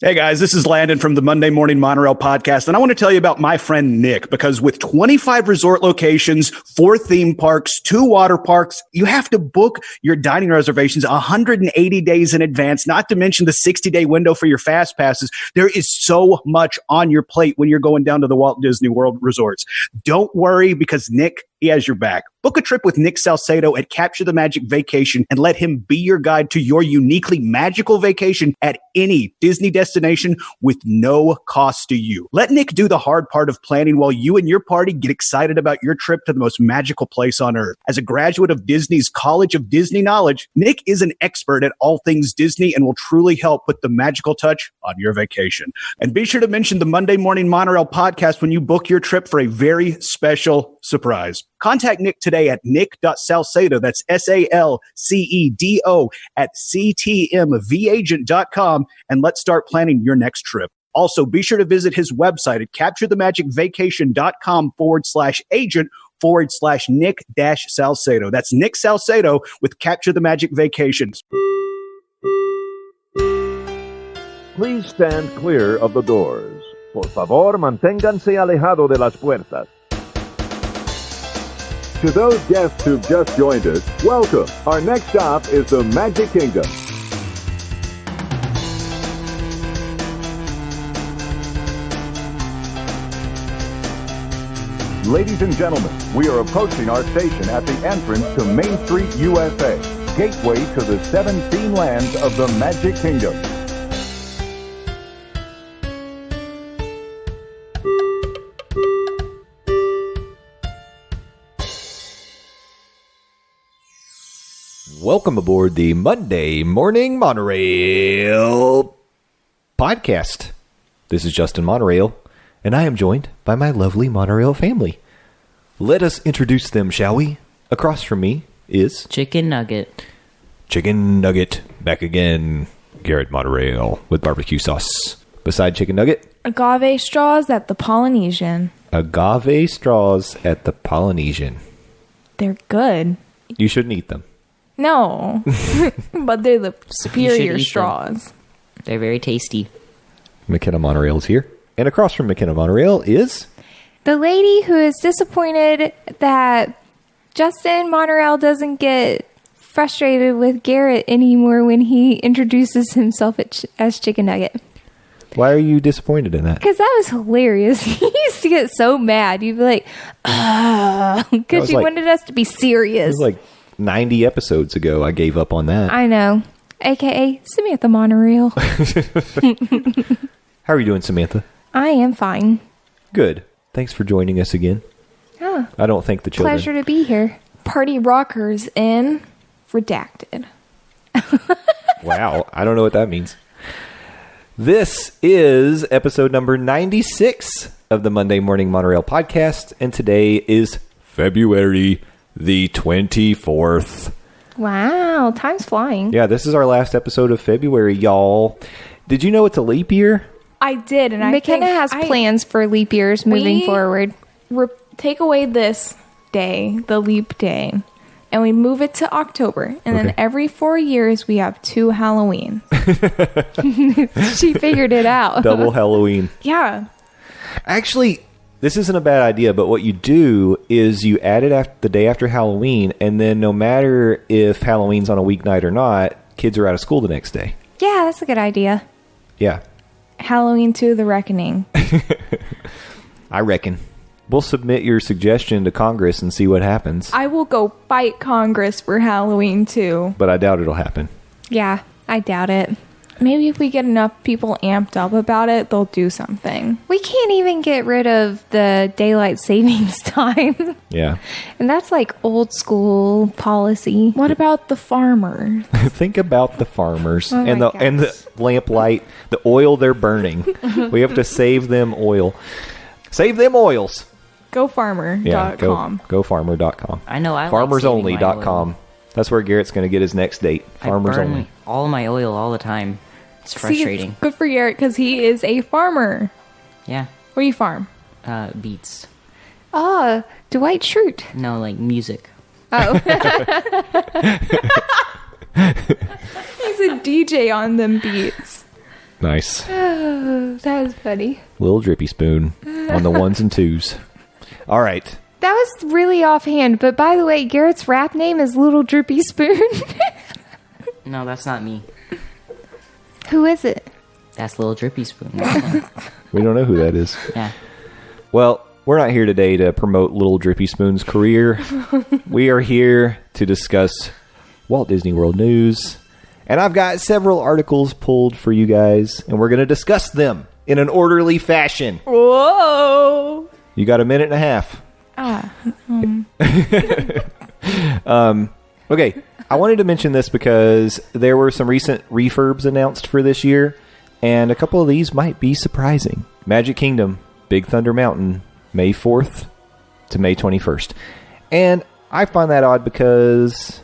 Hey guys, this is Landon from the Monday Morning Monorail Podcast, and I want to tell you about my friend Nick, because with 25 resort locations, 4 theme parks, 2 water parks, you have to book your dining reservations 180 days in advance, not to mention the 60-day window for your fast passes. There is so much on your plate when you're going down to the Walt Disney World Resorts. Don't worry, because Nick, he has your back. Book a trip with Nick Salcedo at Capture the Magic Vacation and let him be your guide to your uniquely magical vacation at any Disney destination with no cost to you. Let Nick do the hard part of planning while you and your party get excited about your trip to the most magical place on earth. As a graduate of Disney's College of Disney Knowledge, Nick is an expert at all things Disney and will truly help put the magical touch on your vacation. And be sure to mention the Monday Morning Monorail Podcast when you book your trip for a very special surprise. Contact Nick today at nick.salcedo, that's SALCEDO, at ctmvagent.com, and let's start planning your next trip. Also, be sure to visit his website at capturethemagicvacation.com/agent/Nick-Salcedo. That's Nick Salcedo with Capture the Magic Vacations. Please stand clear of the doors. Por favor, manténganse alejado de las puertas. To those guests who've just joined us, welcome. Our next stop is the Magic Kingdom. Ladies and gentlemen, we are approaching our station at the entrance to Main Street, USA, gateway to the 7 theme lands of the Magic Kingdom. Welcome aboard the Monday Morning Monorail Podcast. This is Justin Monorail, and I am joined by my lovely Monorail family. Let us introduce them, shall we? Across from me is... Chicken Nugget. Chicken Nugget, back again. Garrett Monorail with barbecue sauce. Beside Chicken Nugget... Agave straws at the Polynesian. Agave straws at the Polynesian. They're good. You shouldn't eat them. No, but they're the superior straws. They're very tasty. McKenna Monorail is here. And across from McKenna Monorail is... The lady who is disappointed that Justin Monorail doesn't get frustrated with Garrett anymore when he introduces himself as Chicken Nugget. Why are you disappointed in that? Because that was hilarious. He used to get so mad. You'd be like, because you wanted us to be serious. It was like 90 episodes ago I gave up on that. I know. AKA Samantha Monorail. How are you doing, Samantha? I am fine. Good. Thanks for joining us again. Oh, I don't think the children... Pleasure to be here. Party rockers in redacted. Wow. I don't know what that means. This is episode number 96 of the Monday Morning Monorail Podcast, and today is February the 24th. Wow, time's flying. Yeah, this is our last episode of February, y'all. Did you know it's a leap year? I did, and McKenna has plans for leap years moving forward. Take away this day, the leap day, and we move it to October. And then every 4 years, we have 2 Halloweens. She figured it out. Double Halloween. Yeah. Actually, this isn't a bad idea, but what you do is you add it the day after Halloween, and then no matter if Halloween's on a weeknight or not, kids are out of school the next day. Yeah, that's a good idea. Yeah. Halloween 2, The Reckoning. I reckon. We'll submit your suggestion to Congress and see what happens. I will go fight Congress for Halloween 2. But I doubt it'll happen. Yeah, I doubt it. Maybe if we get enough people amped up about it, they'll do something. We can't even get rid of the daylight savings time. Yeah. And that's like old school policy. What about the farmers? Think about the farmers and the lamplight, the oil they're burning. We have to save them oil. Save them oils. GoFarmer.com. Yeah, GoFarmer.com. I know. FarmersOnly.com. That's where Garrett's going to get his next date. Farmers I burn Only. all my oil all the time. It's frustrating. See, it's good for Garrett because he is a farmer. Yeah. What do you farm? Beats. Ah, Dwight Schrute. No, like music. Oh. He's a DJ on them beats. Nice. Oh, that was funny. Little drippy spoon on the ones and twos. All right. That was really offhand, but by the way, Garrett's rap name is Little Drippy Spoon. No, that's not me. Who is it? That's Little Drippy Spoon. We don't know who that is. Yeah. Well, we're not here today to promote Little Drippy Spoon's career. We are here to discuss Walt Disney World news. And I've got several articles pulled for you guys, and we're going to discuss them in an orderly fashion. Whoa. You got a minute and a half. Okay, I wanted to mention this because there were some recent refurbs announced for this year, and a couple of these might be surprising. Magic Kingdom, Big Thunder Mountain, May 4th to May 21st. And I find that odd because,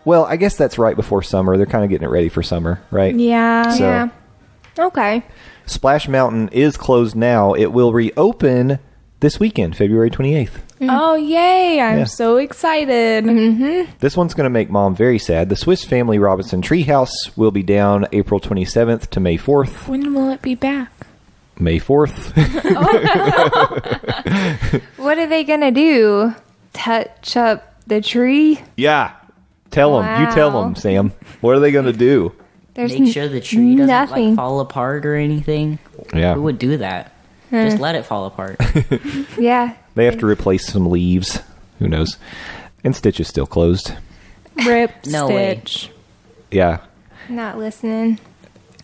well, I guess that's right before summer. They're kind of getting it ready for summer, right? Yeah. So, Yeah. Okay. Splash Mountain is closed now. It will reopen this weekend, February 28th. Oh, yay. I'm Yeah. so excited. This one's going to make Mom very sad. The Swiss Family Robinson Treehouse will be down April 27th to May 4th. When will it be back? May 4th. What are they going to do? Touch up the tree? Yeah. Tell them. You tell Wow. them, Sam. What are they going to do? There's Make sure the tree doesn't nothing. like fall apart or anything. Yeah. Who would do that? Just let it fall apart. Yeah. They have to replace some leaves. Who knows? And Stitch is still closed. Rip No way. Stitch. Yeah. Not listening.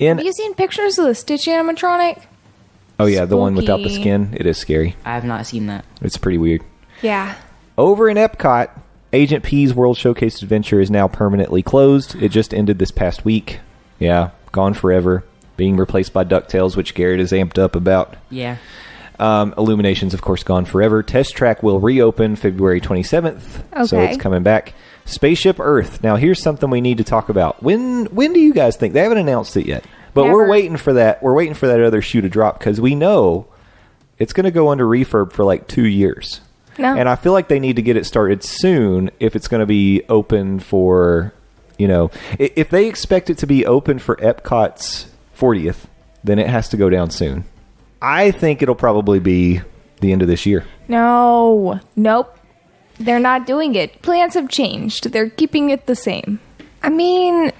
And Have you seen pictures of the Stitch animatronic? oh yeah, the one without the Spooky. skin. It is scary. I have not seen that. It's pretty weird. Yeah. Over in Epcot, Agent P's World Showcase Adventure is now permanently closed. It just ended this past week. Yeah, gone forever. Being replaced by DuckTales, which Garrett is amped up about. Yeah. Illuminations, of course, gone forever. Test Track will reopen February 27th, so Okay. it's coming back. Spaceship Earth. Now, here's something we need to talk about. When do you guys think? They haven't announced it yet, but we're Never. waiting for that. We're waiting for that other shoe to drop because we know it's going to go under refurb for like 2 years. No. And I feel like they need to get it started soon if it's going to be open for, if they expect it to be open for Epcot's 40th, then it has to go down soon. I think it'll probably be the end of this year. No. Nope. They're not doing it. Plans have changed. They're keeping it the same. I mean,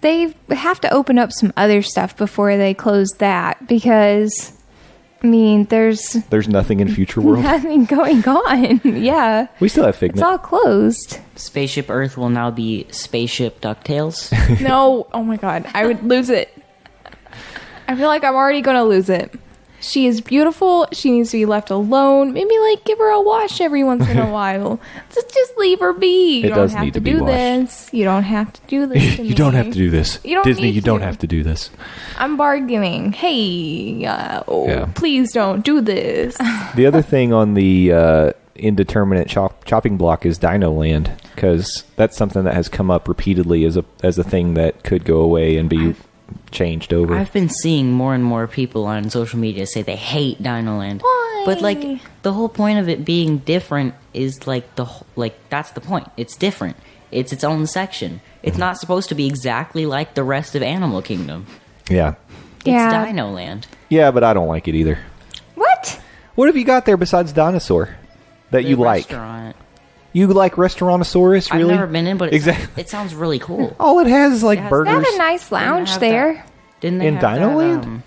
they have to open up some other stuff before they close that because, I mean, there's There's nothing in Future World. nothing going on. Yeah. We still have It's Figment. all closed. Spaceship Earth will now be Spaceship DuckTales. No. Oh my god. I would lose it. I feel like I'm already going to lose it. She is beautiful. She needs to be left alone. Maybe give her a wash every once in a while. Just leave her be. You It don't does have need to to be do washed. this. You don't have to do this to me. You don't have to do this. You don't Disney, need you don't to. have to do this. I'm bargaining. Hey, Yeah. please don't do this. The other thing on the indeterminate chopping block is Dino Land, because that's something that has come up repeatedly as a thing that could go away and be changed over. I've been seeing more and more people on social media say they hate Dino Land. Why? But the whole point of it being different is that's the point. It's different. It's its own section. It's not supposed to be exactly like the rest of Animal Kingdom. Yeah. It's Yeah. Dino Land. Yeah, but I don't like it either. What? What have you got there besides Dinosaur that The you like? restaurant. You like Restaurantosaurus, really? I've never been in, but Exactly. it sounds really cool. All it has is It has- They burgers. have a nice lounge have there. Didn't they In have Dino that, Land?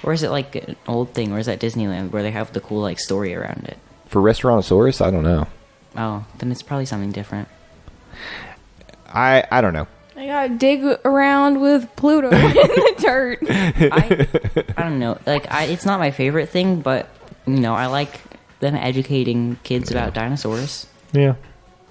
or is it like an old thing, or is that Disneyland where they have the cool story around it? For Restaurantosaurus, I don't know. Oh, then it's probably something different. I don't know. I gotta dig around with Pluto in the dirt. I don't know. It's not my favorite thing, but I like them educating kids about dinosaurs. Yeah.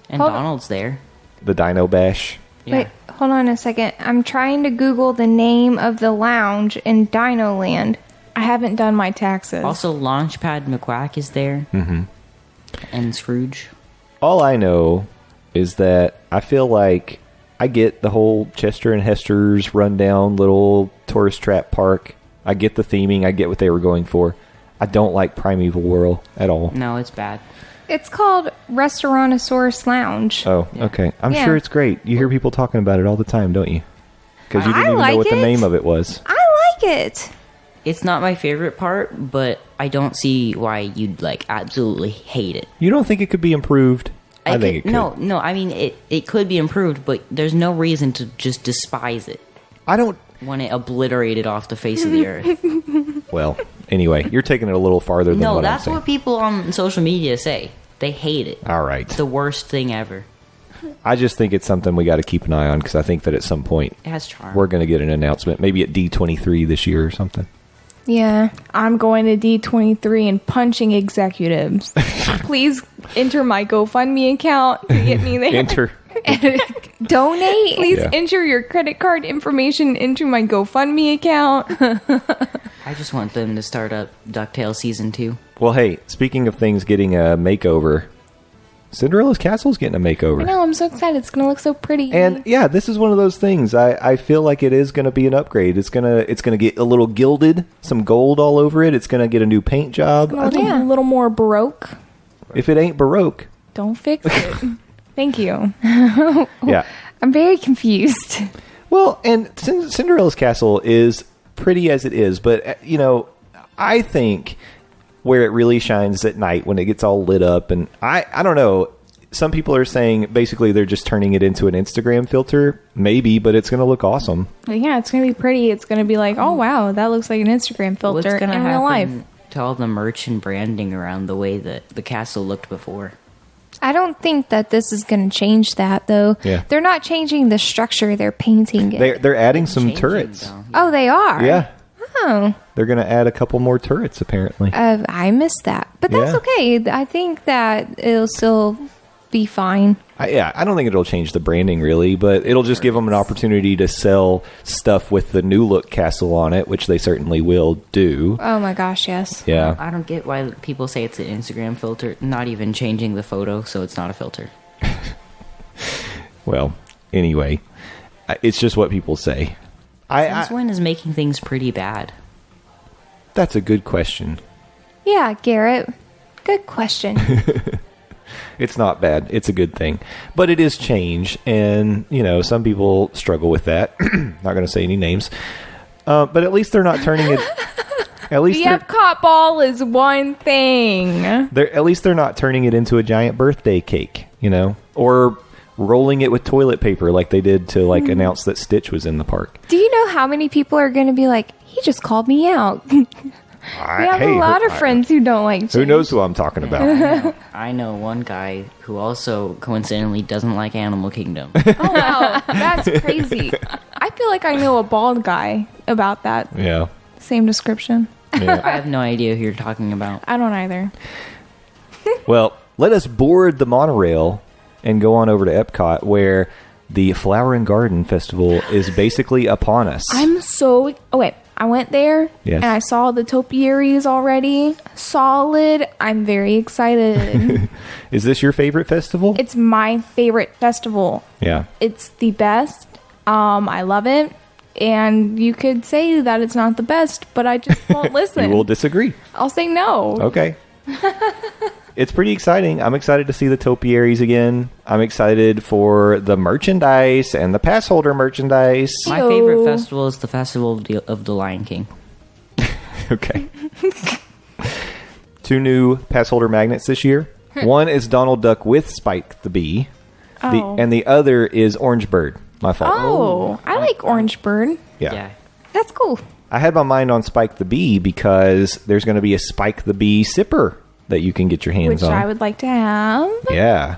And Hold on. Donald's there. The Dino Bash. Yeah. Wait, hold on a second. I'm trying to Google the name of the lounge in Dino Land. I haven't done my taxes. Also, Launchpad McQuack is there. Mm-hmm. And Scrooge. All I know is that I feel like I get the whole Chester and Hester's rundown little tourist trap park. I get the theming. I get what they were going for. I don't like Primeval Whirl at all. No, it's bad. It's called Restaurantosaurus Lounge. Oh, okay. I'm Yeah. sure it's great. You hear people talking about it all the time, don't you? Because you I didn't even know like what the it. name of it was. I like it. It's not my favorite part, but I don't see why you'd like absolutely hate it. You don't think it could be improved? I think it could. No. I mean, it could be improved, but there's no reason to just despise it. I don't want it obliterated off the face of the earth. Well, anyway, you're taking it a little farther than what I'm saying. No, that's what people on social media say. They hate it. All right. It's the worst thing ever. I just think it's something we got to keep an eye on because I think that at some point it has charm. We're going to get an announcement, maybe at D23 this year or something. Yeah. I'm going to D23 and punching executives. Please enter my GoFundMe account to get me there. Donate. Please enter your credit card information into my GoFundMe account. I just want them to start up DuckTales Season 2. Well, hey, speaking of things getting a makeover, Cinderella's Castle's getting a makeover. I know, I'm so excited. It's going to look so pretty. And yeah, this is one of those things. I feel like it is going to be an upgrade. It's gonna get a little gilded, some gold all over it. It's going to get a new paint job. It's a little more Baroque. If it ain't Baroque, don't fix it. Thank you. Yeah. I'm very confused. Well, and Cinderella's Castle is pretty as it is, but, I think where it really shines at night when it gets all lit up, and I don't know, some people are saying basically they're just turning it into an Instagram filter, maybe, but it's going to look awesome. Yeah, it's going to be pretty. It's going to be like, oh, wow, that looks like an Instagram filter in real life. To all the merch and branding around the way that the castle looked before. I don't think that this is going to change that, though. Yeah. They're not changing the structure. They're painting it. They're adding some turrets. Oh, they are? Yeah. Oh. They're going to add a couple more turrets, apparently. I missed that. But that's okay. I think that it'll still be fine. I don't think it'll change the branding, really, but it'll just give them an opportunity to sell stuff with the new look castle on it, which they certainly will do. Oh, my gosh, yes. Yeah. I don't get why people say it's an Instagram filter, not even changing the photo, so it's not a filter. Well, anyway, it's just what people say. Since when is making things pretty bad? That's a good question. Yeah, Garrett. Good question. It's not bad. It's a good thing. But it is change, and, some people struggle with that. Not going to say any names. But at least they're not turning it... At least the Epcot ball is one thing. At least they're not turning it into a giant birthday cake, or rolling it with toilet paper like they did to announce that Stitch was in the park. Do you know how many people are going to be like, he just called me out? We have a lot of friends who don't like change. Who knows who I'm talking about? I know one guy who also coincidentally doesn't like Animal Kingdom. Oh, wow. That's crazy. I feel like I know a bald guy about that. Yeah. Same description. Yeah. I have no idea who you're talking about. I don't either. Well, let us board the monorail and go on over to Epcot, where the Flower and Garden Festival is basically upon us. I went there, and I saw the topiaries already. Solid. I'm very excited. Is this your favorite festival? It's my favorite festival. Yeah. It's the best. I love it. And you could say that it's not the best, but I just won't listen. You will disagree. I'll say no. Okay. It's pretty exciting. I'm excited to see the topiaries again. I'm excited for the merchandise and the pass holder merchandise. My favorite festival is the Festival of the Lion King. Okay. 2 new pass holder magnets this year. One is Donald Duck with Spike the Bee. And the other is Orange Bird. My fault. Oh, I like Orange Bird. Yeah. That's cool. I had my mind on Spike the Bee because there's going to be a Spike the Bee sipper that you can get your hands on. Which I would like to have. Yeah.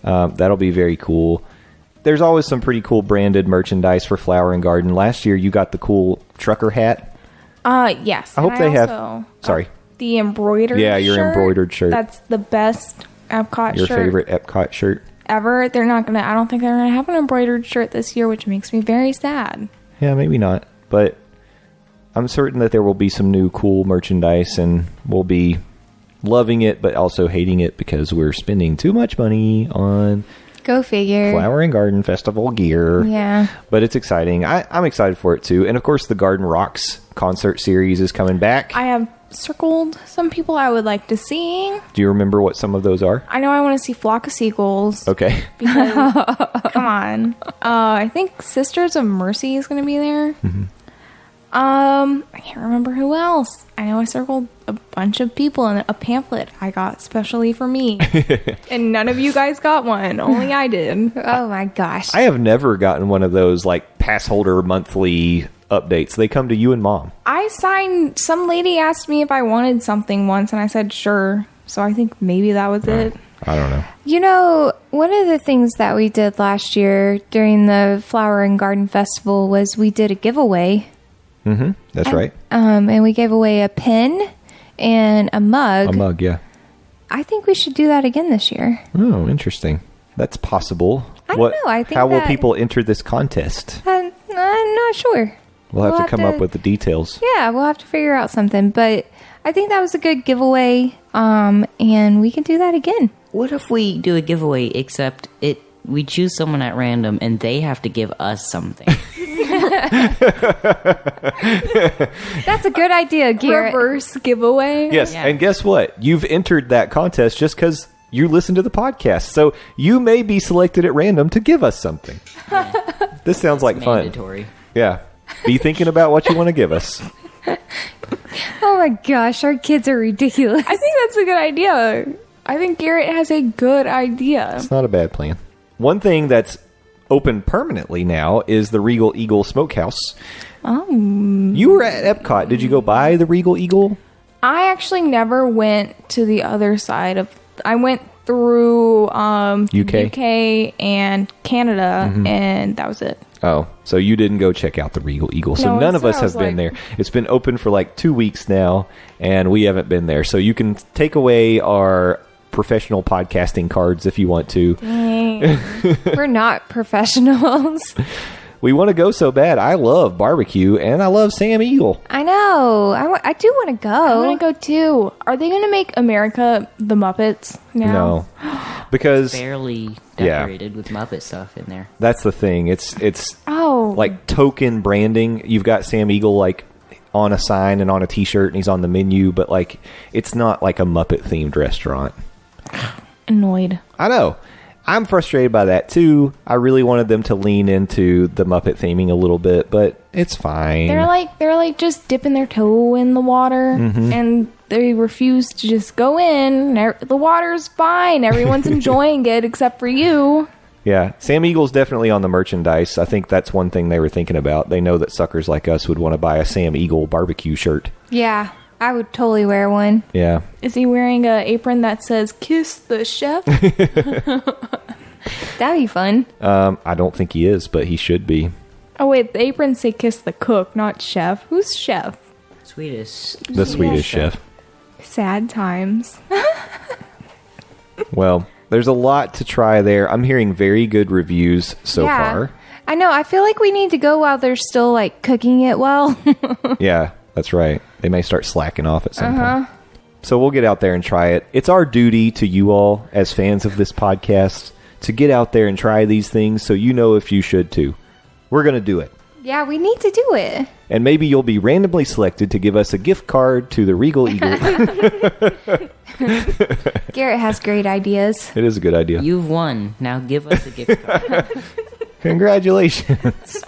That'll be very cool. There's always some pretty cool branded merchandise for Flower and Garden. Last year, you got the cool trucker hat. Yes. I hope they have... Sorry. The embroidered shirt. Yeah, your embroidered shirt. That's the best Epcot shirt. Your favorite Epcot shirt. Ever. They're not going to... I don't think they're going to have an embroidered shirt this year, which makes me very sad. Yeah, maybe not. But I'm certain that there will be some new cool merchandise, and we'll be loving it, but also hating it because we're spending too much money on... Go figure. Flower and Garden Festival gear. Yeah. But it's exciting. I'm excited for it, too. And, of course, the Garden Rocks concert series is coming back. I have circled some people I would like to see. Do you remember what some of those are? I know I want to see Flock of Seagulls. Okay. Because, come on. I think Sisters of Mercy is going to be there. Mm-hmm. I can't remember who else. I know I circled a bunch of people in a pamphlet I got specially for me. And none of you guys got one. Only I did. Oh my gosh. I have never gotten one of those like pass holder monthly updates. They come to you and Mom. I signed, some lady asked me if I wanted something once, and I said sure. So I think maybe that was it. I don't know. You know, one of the things that we did last year during the Flower and Garden Festival was we did a giveaway. Mm-hmm. That's right. And we gave away a pin and a mug. A mug, yeah. I think we should do that again this year. Oh, interesting. That's possible. I don't know. I think how will people enter this contest? I'm not sure. We'll have to come up with the details. Yeah, we'll have to figure out something. But I think that was a good giveaway, and we can do that again. What if we do a giveaway except we choose someone at random and they have to give us something? That's a good idea, Garrett. Reverse giveaway. Yes, Yeah. and guess what? You've entered that contest just because you listen to the podcast. So you may be selected at random to give us something. This sounds like fun. Mandatory. Yeah. Be thinking about what you want to give us. Oh my gosh, our kids are ridiculous. I think that's a good idea. I think Garrett has a good idea. It's not a bad plan. One thing that's open permanently now is the Regal Eagle Smokehouse. Oh. You were at Epcot. Did you go by the Regal Eagle? I actually never went to the other side of. I went through UK and Canada, and that was it. Oh, so you didn't go check out the Regal Eagle. So No, none of so us I have was been like- there. It's been open for like 2 weeks now, and we haven't been there. So you can take away our professional podcasting cards if you want to. Dang. We're not professionals. We want to go so bad. I love barbecue, and I love Sam Eagle. I know. I do want to go. I want to go too. Are they going to make America the Muppets now? No, because Barely Yeah. decorated with Muppet stuff in there. that's the thing. It's Oh, like token branding. You've got Sam Eagle like on a sign and on a T-shirt, and he's on the menu, but like it's not like a Muppet themed restaurant. annoyed. I know. I'm frustrated by that too. I really wanted them to lean into the Muppet theming a little bit, but it's fine. They're like just dipping their toe in the water, and they refuse to just go in. The water's fine. Everyone's enjoying it except for you. Yeah, Sam Eagle's definitely on the merchandise. I think that's one thing they were thinking about. They know that suckers like us would want to buy a Sam Eagle barbecue shirt. Yeah, I would totally wear one. Yeah. Is he wearing an apron that says "Kiss the Chef"? That'd be fun. I don't think he is, but he should be. Oh wait, the aprons say "Kiss the Cook," not Chef. Who's Chef? Swedish. The Swedish chef. Sad times. Well, there's a lot to try there. I'm hearing very good reviews so far. I know. I feel like we need to go while they're still like cooking it well. Yeah, that's right. They may start slacking off at some point. So we'll get out there and try it. It's our duty to you all as fans of this podcast to get out there and try these things so you know if you should too. We're going to do it. Yeah, we need to do it. And maybe you'll be randomly selected to give us a gift card to the Regal Eagle. Garrett has great ideas. It is a good idea. You've won. Now give us a gift card. Congratulations.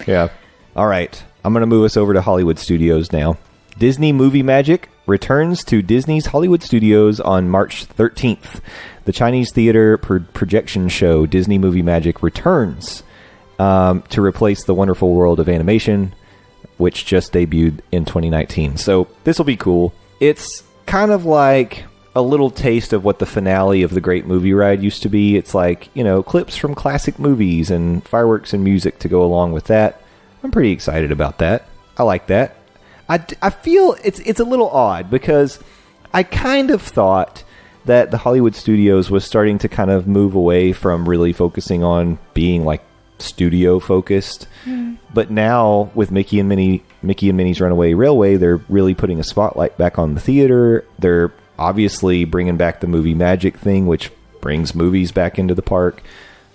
Yeah. All right. I'm going to move us over to Hollywood Studios now. Disney Movie Magic returns to Disney's Hollywood Studios on March 13th. The Chinese theater projection show Disney Movie Magic returns to replace The Wonderful World of Animation, which just debuted in 2019. So this will be cool. It's kind of like a little taste of what the finale of the Great Movie Ride used to be. It's like, you know, clips from classic movies and fireworks and music to go along with that. I'm pretty excited about that. I like that. I feel it's a little odd because I kind of thought that the Hollywood Studios was starting to kind of move away from really focusing on being like studio focused. But now with Mickey and Minnie's Runaway Railway, they're really putting a spotlight back on the theater. They're obviously bringing back the movie magic thing, which brings movies back into the park.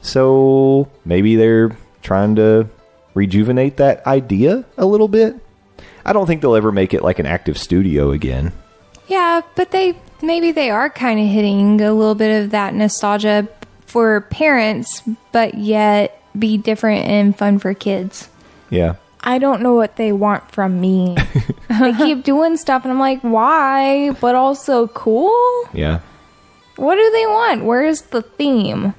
So maybe they're trying to rejuvenate that idea a little bit. I don't think they'll ever make it like an active studio again. Yeah, but maybe they are kind of hitting a little bit of that nostalgia for parents, but yet be different and fun for kids. Yeah. I don't know what they want from me. They keep doing stuff, and I'm like, why? But also cool? Yeah. What do they want? Where's the theme?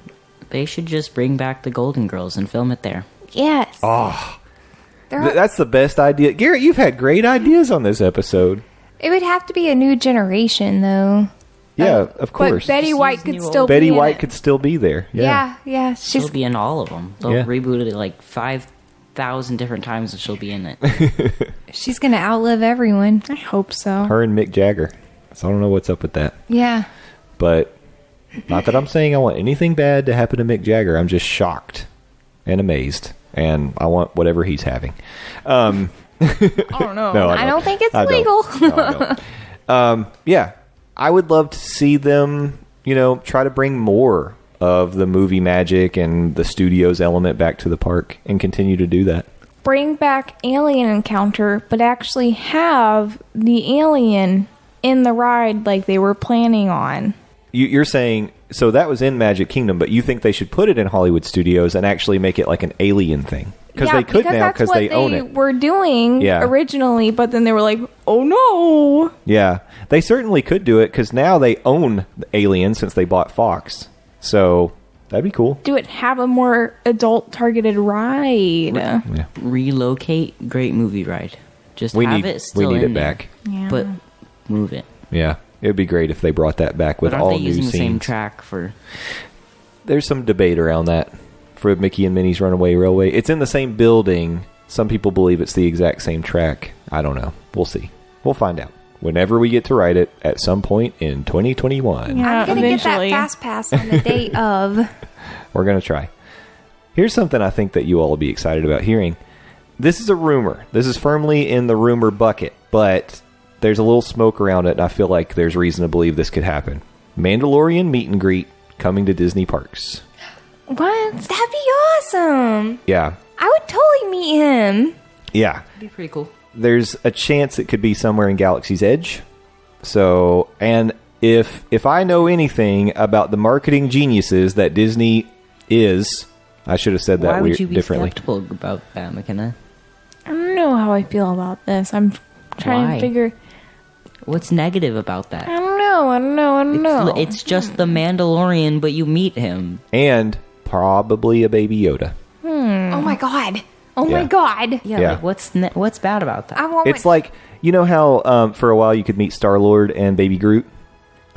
They should just bring back the Golden Girls and film it there. Yes. Oh, that's the best idea. Garrett, you've had great ideas on this episode. It would have to be a new generation, though. Yeah, of course. But Betty White could still Betty be in White it. could still be there. Yeah. She'll be in all of them. They'll Yeah. reboot it like 5,000 different times and she'll be in it. She's going to outlive everyone. I hope so. Her and Mick Jagger. So I don't know what's up with that. Yeah. But not that I'm saying I want anything bad to happen to Mick Jagger. I'm just shocked and amazed. And I want whatever he's having. I don't know. No, I don't think it's I don't. legal. No, I don't. Yeah. I would love to see them, try to bring more of the movie magic and the studio's element back to the park and continue to do that. Bring back Alien Encounter, but actually have the alien in the ride like they were planning on. You're saying, so that was in Magic Kingdom, but you think they should put it in Hollywood Studios and actually make it like an alien thing? Because they could now because they own it. That's what they were doing Yeah. originally, but then they were like, oh no. Yeah, they certainly could do it because now they own Alien since they bought Fox. So that'd be cool. Do it, have a more adult-targeted ride. Yeah. Relocate Great Movie Ride. Just We have need it still it in there, back. Yeah. but move it. Yeah, it'd be great if they brought that back with But aren't all they new using scenes. the same track for... There's some debate around that for Mickey and Minnie's Runaway Railway. It's in the same building. Some people believe it's the exact same track. I don't know. We'll see. We'll find out whenever we get to ride it at some point in 2021. Yeah, I'm going to get that eventually. fast pass on the day of. We're going to try. Here's something I think that you all will be excited about hearing. This is a rumor. This is firmly in the rumor bucket, but there's a little smoke around it, and I feel like there's reason to believe this could happen. Mandalorian meet and greet coming to Disney parks. What? That'd be awesome. Yeah. I would totally meet him. Yeah. That'd be pretty cool. There's a chance it could be somewhere in Galaxy's Edge. So, and if I know anything about the marketing geniuses that Disney is, I should have said that Why would you be differently. skeptical about that, McKenna? I don't know how I feel about this. I'm trying Why? to figure... What's negative about that? I don't know. It's just the Mandalorian, but you meet him. And probably a Baby Yoda. Oh my god. Oh Yeah. my god. Yeah, Yeah. like what's bad about that? I want It's like, you know how for a while you could meet Star-Lord and Baby Groot?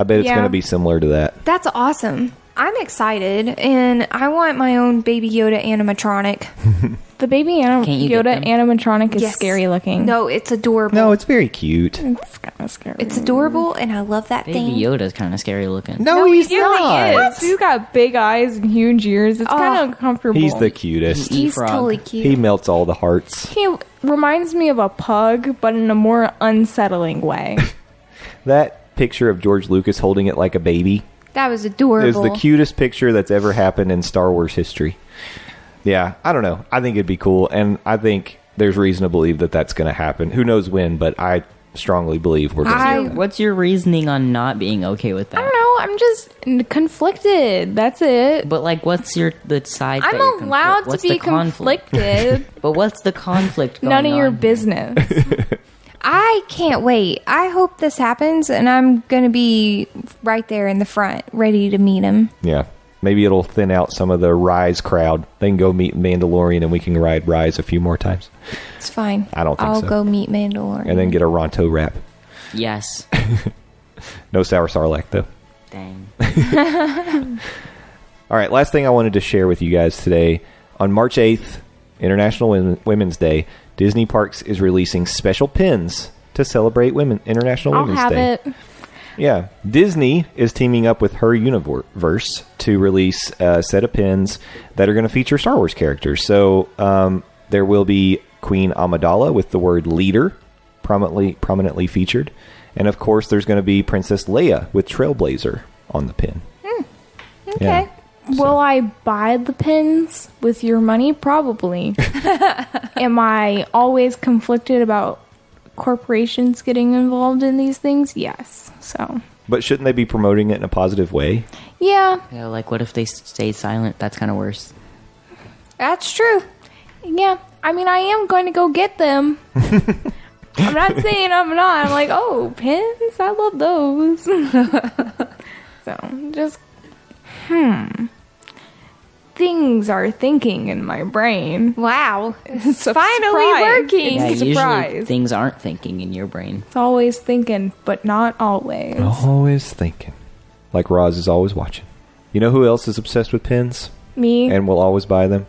I bet it's Yeah. going to be similar to that. That's awesome. I'm excited, and I want my own Baby Yoda animatronic. The baby Can't you get Yoda them? animatronic is Yes. scary looking. No, it's adorable. No, it's very cute. It's kind of scary. It's adorable, and I love that Baby thing. Yoda's kind of scary looking. No, he's He really is. He's got big eyes and huge ears. It's kind of uncomfortable. He's the cutest. He's Frog. totally cute. He melts all the hearts. He reminds me of a pug, but in a more unsettling way. That picture of George Lucas holding it like a baby That was adorable. is the cutest picture that's ever happened in Star Wars history. Yeah, I don't know. I think it'd be cool, and I think there's reason to believe that that's going to happen. Who knows when, but I strongly believe we're going to see that. What's your reasoning on not being okay with I that? don't know. I'm just conflicted. That's it. But like, what's the side? that I'm you're allowed to what's be the conflict? conflicted. But what's the conflict? None going of your on here? business. I can't wait. I hope this happens, and I'm going to be right there in the front, ready to meet him. Yeah. Maybe it'll thin out some of the Rise crowd. They can go meet Mandalorian, and we can ride Rise a few more times. It's fine. I don't think I'll so. go meet Mandalorian. And then get a Ronto wrap. Yes. No sour sarlacc, though. Dang. All right, last thing I wanted to share with you guys today. On March 8th, International Women's Day, Disney Parks is releasing special pins to celebrate International I'll Women's have Day. it. Yeah. Disney is teaming up with her universe to release a set of pins that are going to feature Star Wars characters. So there will be Queen Amidala with the word leader prominently featured. And, of course, there's going to be Princess Leia with Trailblazer on the pin. okay. Yeah. Will I buy the pins with your money? Probably. Am I always conflicted about corporations getting involved in these things? Yes. So, But shouldn't they be promoting it in a positive way? yeah. Yeah, like what if they stay silent? That's kind of worse. That's true. Yeah. I mean, I am going to go get them. I'm not saying I'm not. I'm like, oh, pins? I love those. So, just, things are thinking in my brain. Wow. It's a finally surprise. working. Yeah, usually Surprise. things aren't thinking in your brain. It's always thinking, but not always. Always thinking. Like Roz is always watching. You know who else is obsessed with pins? Me. And will always buy them?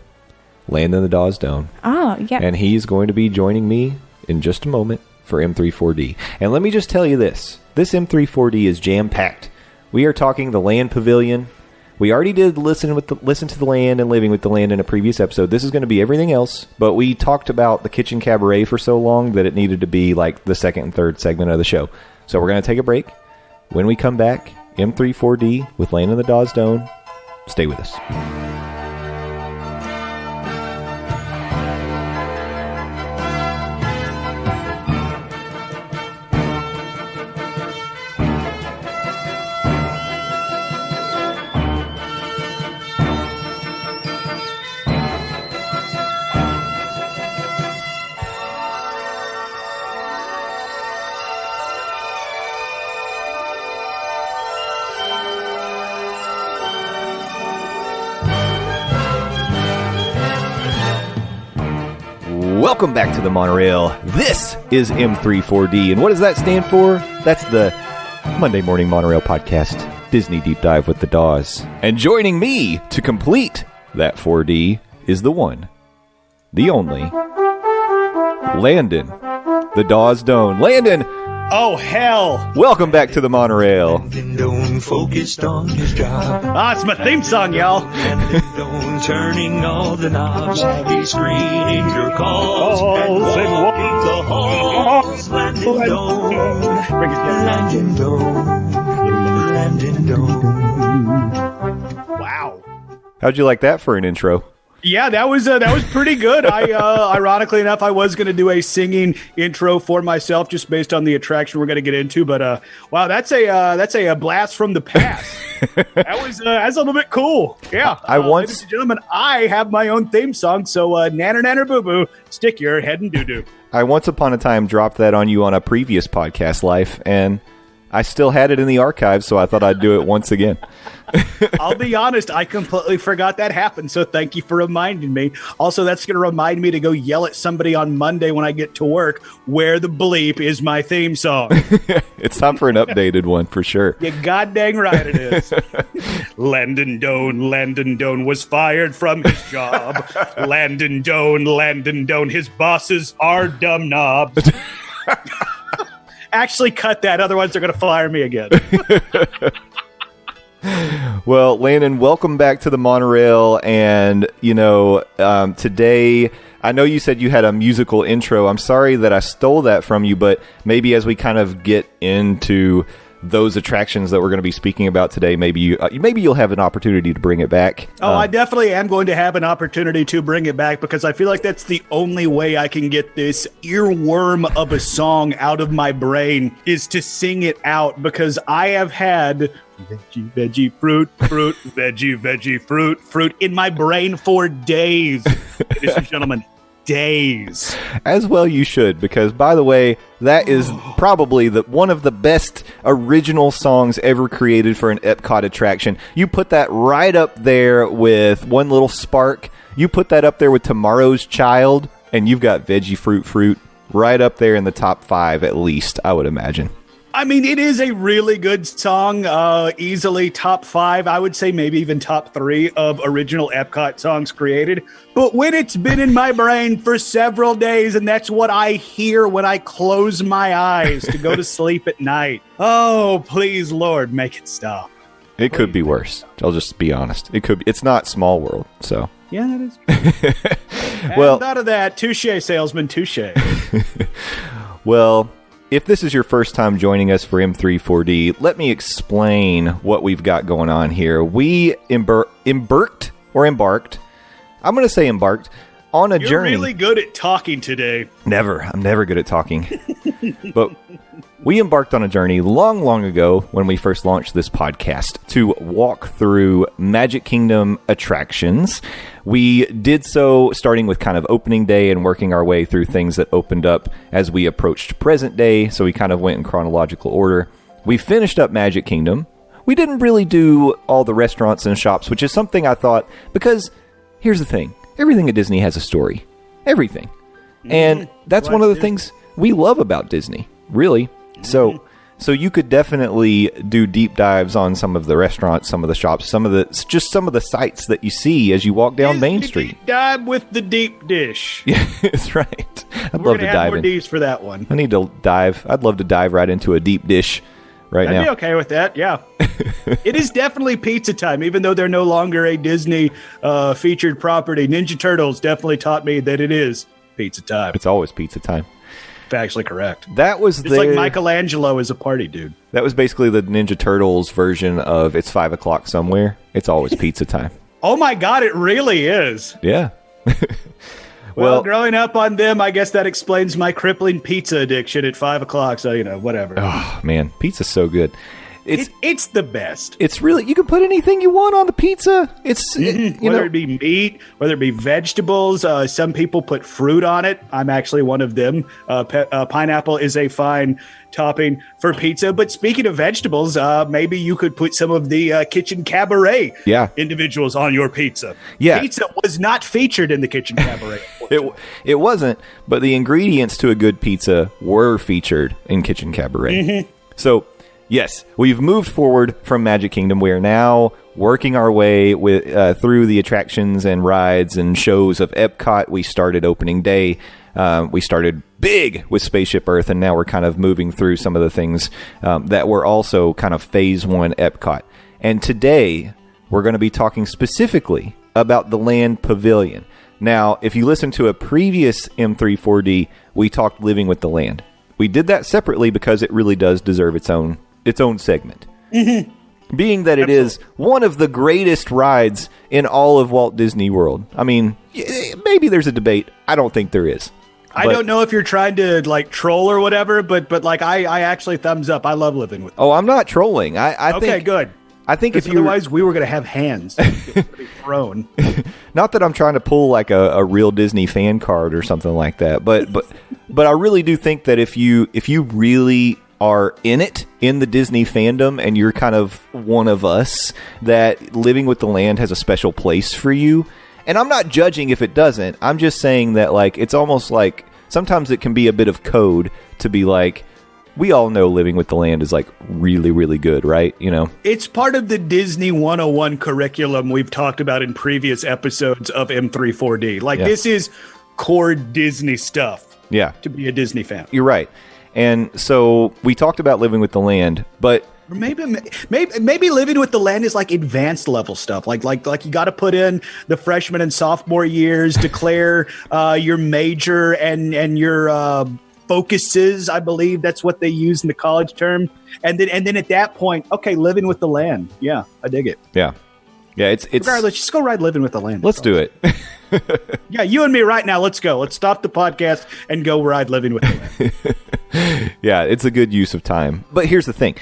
Landon the Dawes Doan. Oh, yeah. And he's going to be joining me in just a moment for M34D. And let me just tell you this. This M34D is jam-packed. We are talking the Land Pavilion. We already did listen to the land and living with the land in a previous episode. This is going to be everything else, but we talked about the Kitchen Kabaret for so long that it needed to be like the second and third segment of the show. So we're going to take a break. When we come back, M34D with Landon the Dawes Doan. Stay with us. Welcome back to the monorail. This is M34D, and what does that stand for? That's the Monday Morning Monorail Podcast, Disney Deep Dive with the Dawes. And joining me to complete that 4D is the one, the only, Landon, the Dawes Doan. Landon! Oh, hell. Welcome back to the monorail. Landon focused on his job. It's my theme song, y'all. Landon turning all the knobs. He's screening your calls and walking the halls. Landon Doan. Landon Doan. Landon Doan. Wow. How'd you like that for an intro? Yeah, that was pretty good. Ironically enough, I was going to do a singing intro for myself just based on the attraction we're going to get into. But wow, that's a blast from the past. That's a little bit cool. Yeah, ladies and gentlemen, I have my own theme song. So nanner nanner boo boo, stick your head in doo doo. I once upon a time dropped that on you on a previous podcast life, and I still had it in the archives, so I thought I'd do it once again. I'll be honest, I completely forgot that happened, so thank you for reminding me. Also, that's going to remind me to go yell at somebody on Monday when I get to work, where the bleep is my theme song. It's time for an updated one, for sure. You goddamn right it is. Landon Doan was fired from his job. Landon Doan, his bosses are dumb knobs. Actually, cut that, otherwise they're going to fire me again. Well, Landon, welcome back to the monorail. And, today, I know you said you had a musical intro. I'm sorry that I stole that from you, but maybe as we kind of get into those attractions that we're going to be speaking about today, maybe you'll have an opportunity to bring it back. I definitely am going to have an opportunity to bring it back because I feel like that's the only way I can get this earworm of a song out of my brain is to sing it out, because I have had veggie, fruit, veggie, fruit in my brain for days. Ladies and gentlemen, days. As well you should, because, by the way, that is probably one of the best original songs ever created for an Epcot attraction. You put that right up there with One Little Spark. You put that up there with Tomorrow's Child, and you've got Veggie Fruit right up there in the top 5, at least, I would imagine. I mean, it is a really good song, easily top 5, I would say maybe even top 3 of original Epcot songs created. But when it's been in my brain for several days, and that's what I hear when I close my eyes to go to sleep at night. Oh, please, Lord, make it stop. It could be worse. I'll just be honest. It could be. It's not Small World, so. Yeah, that is true. Well, and out of that, touche, salesman, touche. Well, if this is your first time joining us for M34D, let me explain what we've got going on here. We embarked. I'm going to say embarked on a You're journey. really good at talking today. Never. I'm never good at talking. But we embarked on a journey long, long ago when we first launched this podcast to walk through Magic Kingdom attractions. We did so starting with kind of opening day and working our way through things that opened up as we approached present day. So we kind of went in chronological order. We finished up Magic Kingdom. We didn't really do all the restaurants and shops, which is something I thought, because here's the thing. Everything at Disney has a story. Everything. And that's one of the things we love about Disney, really. So you could definitely do deep dives on some of the restaurants, some of the shops, some of the sites that you see as you walk down Main Street. Deep dive with the deep dish. Yeah, that's right. I'd We're love to gonna dive have more in. D's for that one. I need to dive. I'd love to dive right into a deep dish right I'd now. be okay with that, yeah. It is definitely pizza time, even though they're no longer a Disney featured property. Ninja Turtles definitely taught me that it is pizza time. It's always pizza time. Factually correct. That was It's like Michelangelo is a party dude. That was basically the Ninja Turtles version of it's 5 o'clock somewhere. It's always pizza time. Oh my God, it really is. Yeah. Well, growing up on them, I guess that explains my crippling pizza addiction at 5 o'clock. So, whatever. Oh, man. Pizza's so good. It's the best. It's really, you can put anything you want on the pizza. It's, whether it be meat, whether it be vegetables, some people put fruit on it. I'm actually one of them. Pineapple is a fine topping for pizza. But speaking of vegetables, maybe you could put some of the Kitchen Kabaret individuals on your pizza. Yeah. Pizza was not featured in the Kitchen Kabaret. It wasn't, but the ingredients to a good pizza were featured in Kitchen Kabaret. So, yes, we've moved forward from Magic Kingdom. We are now working our way through the attractions and rides and shows of Epcot. We started opening day. We started big with Spaceship Earth, and now we're kind of moving through some of the things that were also kind of Phase 1 Epcot. And today, we're going to be talking specifically about the Land Pavilion. Now, if you listen to a previous M3-4D, we talked Living with the Land. We did that separately because it really does deserve its own segment. Being that it is one of the greatest rides in all of Walt Disney World. I mean, maybe there's a debate. I don't think there is. I don't know if you're trying to troll or whatever, but I actually thumbs up. I love Living with. Oh, I'm not trolling. I okay, think, good. I think if otherwise we were going to have hands thrown. Not that I'm trying to pull like a real Disney fan card or something like that, but I really do think that if you really are in the Disney fandom and you're kind of one of us, that Living with the Land has a special place for you. And I'm not judging if it doesn't. I'm just saying that it's almost like sometimes it can be a bit of code to be like, we all know Living with the Land is really, really good, right? It's part of the Disney 101 curriculum we've talked about in previous episodes of M3-4D. This is core Disney stuff. Yeah. To be a Disney fan. You're right. And so we talked about Living with the Land, but maybe Living with the Land is advanced level stuff. Like you got to put in the freshman and sophomore years, declare your major and your focuses. I believe that's what they use in the college term. And then at that point, okay, Living with the Land. Yeah, I dig it. Yeah. Yeah, it's regardless, just go ride Living with the Land. Let's do it. Yeah, you and me right now. Let's go. Let's stop the podcast and go ride Living with the Land. Yeah, it's a good use of time. But here's the thing.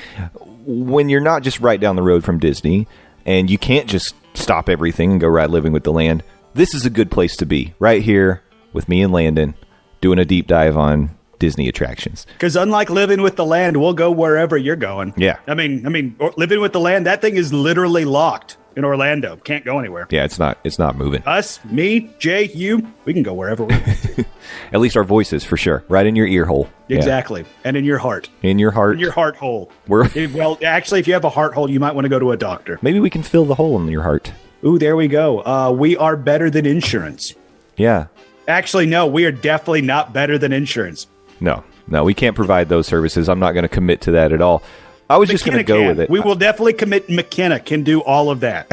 When you're not just right down the road from Disney and you can't just stop everything and go ride Living with the Land, this is a good place to be. Right here with me and Landon doing a deep dive on Disney attractions. Because unlike Living with the Land, we'll go wherever you're going. Yeah. I mean, Living with the Land, that thing is literally locked in Orlando. Can't go anywhere. Yeah, it's not moving. Us, me, Jay, you, we can go wherever we want to. At least our voices, for sure. Right in your ear hole. Exactly. Yeah. And in your heart. In your heart. In your heart hole. Well, actually, if you have a heart hole, you might want to go to a doctor. Maybe we can fill the hole in your heart. Ooh, there we go. We are better than insurance. Yeah. Actually, no, we are definitely not better than insurance. No, we can't provide those services. I'm not going to commit to that at all. I was just going to go with it. We will definitely commit. McKenna can do all of that.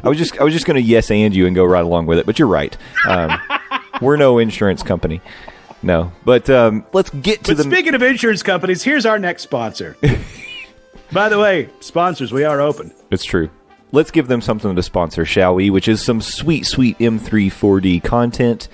I was just going to yes and you and go right along with it. But you're right. We're no insurance company. No, but let's get to Speaking of insurance companies, here's our next sponsor. By the way, sponsors, we are open. It's true. let's give them something to sponsor, shall we? Which is some sweet, sweet M3 4D content.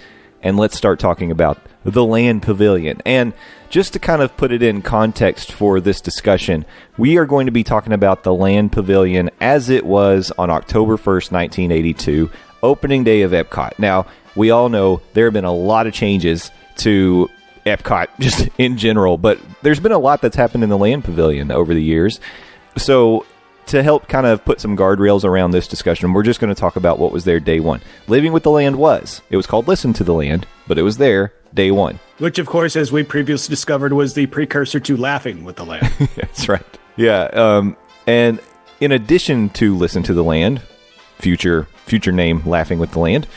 And let's start talking about the Land Pavilion. And just to kind of put it in context for this discussion, we are going to be talking about the Land Pavilion as it was on October 1st, 1982, opening day of Epcot. Now, we all know there have been a lot of changes to Epcot just in general, but there's been a lot that's happened in the Land Pavilion over the years. So to help kind of put some guardrails around this discussion, we're just going to talk about what was there day one. Living with the Land it was called Listen to the Land, but it was there day one. Which, of course, as we previously discovered, was the precursor to Laughing with the Land. That's right. Yeah. And in addition to Listen to the Land, future name Laughing with the Land,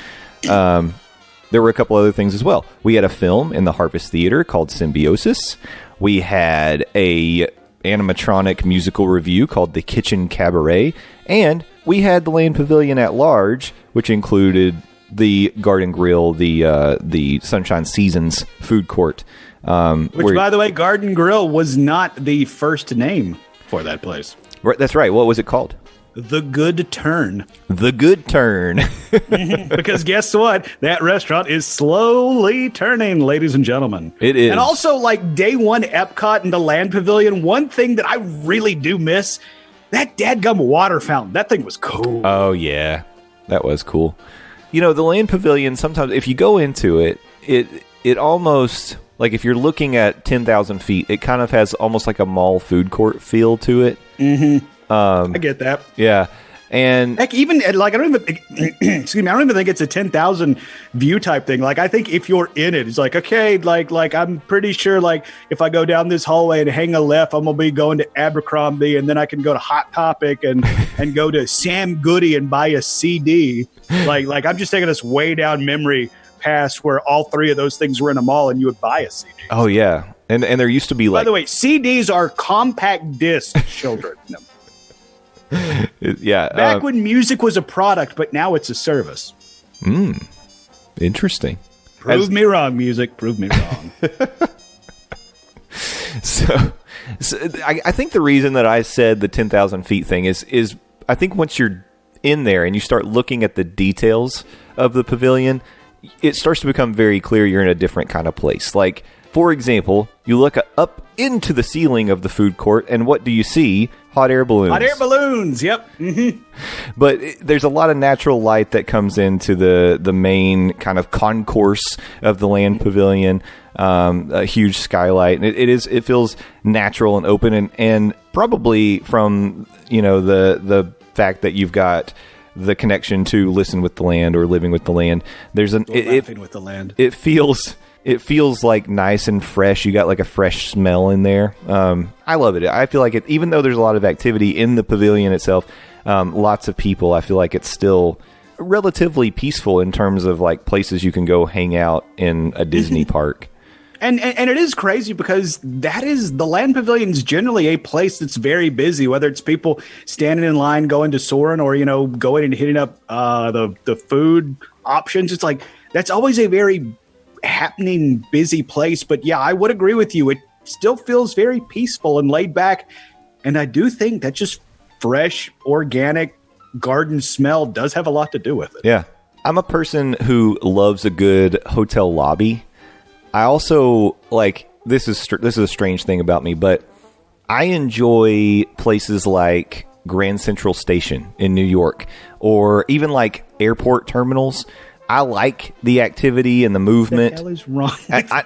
there were a couple other things as well. We had a film in the Harvest Theater called Symbiosis. We had a animatronic musical review called the Kitchen Kabaret, and we had the Land Pavilion at large, which included the Garden Grill, the Sunshine Seasons food court. Which, by the way, Garden Grill was not the first name for that place. Right, that's right. What was it called? The Good Turn. The Good Turn. Because guess what? That restaurant is slowly turning, ladies and gentlemen. It is. And also, like, day one Epcot and the Land Pavilion, one thing that I really do miss, that dadgum water fountain. That thing was cool. Oh, yeah. That was cool. You know, the Land Pavilion, sometimes if you go into it, it almost, like if you're looking at 10,000 feet, it kind of has almost like a mall food court feel to it. Mm-hmm. I get that. Yeah. And heck, even like, I don't even think it's a 10,000 view type thing. Like, I think if you're in it, it's like, okay, like I'm pretty sure, like, if I go down this hallway and hang a left, I'm gonna be going to Abercrombie, and then I can go to Hot Topic and go to Sam Goody and buy a CD. Like I'm just taking us way down memory past where all three of those things were in a mall and you would buy a CD. Oh yeah, and there used to be, like, by the way, CDs are compact disc children. No. Yeah. Back when music was a product, but now it's a service. Interesting. Prove me wrong, music. Prove me wrong. So I think the reason that I said the 10,000 feet thing is I think once you're in there and you start looking at the details of the pavilion, it starts to become very clear you're in a different kind of place. Like, for example, you look up into the ceiling of the food court, and what do you see? Hot air balloons. Hot air balloons, yep. Mm-hmm. But there's a lot of natural light that comes into the main kind of concourse of the Land Pavilion. A huge skylight, and it feels natural and open, and probably from, you know, the fact that you've got the connection to Listen with the Land or Living with the Land. There's Laughing with the Land. It feels like nice and fresh. You got like a fresh smell in there. I love it. I feel like it, even though there's a lot of activity in the pavilion itself, lots of people, I feel like it's still relatively peaceful in terms of like places you can go hang out in a Disney park. And it is crazy because the Land Pavilion's generally a place that's very busy, whether it's people standing in line going to Soarin' or, you know, going and hitting up the food options. It's like, that's always a very happening, busy place. But yeah, I would agree with you. It still feels very peaceful and laid back. And I do think that just fresh, organic garden smell does have a lot to do with it. Yeah. I'm a person who loves a good hotel lobby. I also, like, this is a strange thing about me, but I enjoy places like Grand Central Station in New York, or even like airport terminals. I like the activity and the movement. What the hell is wrong?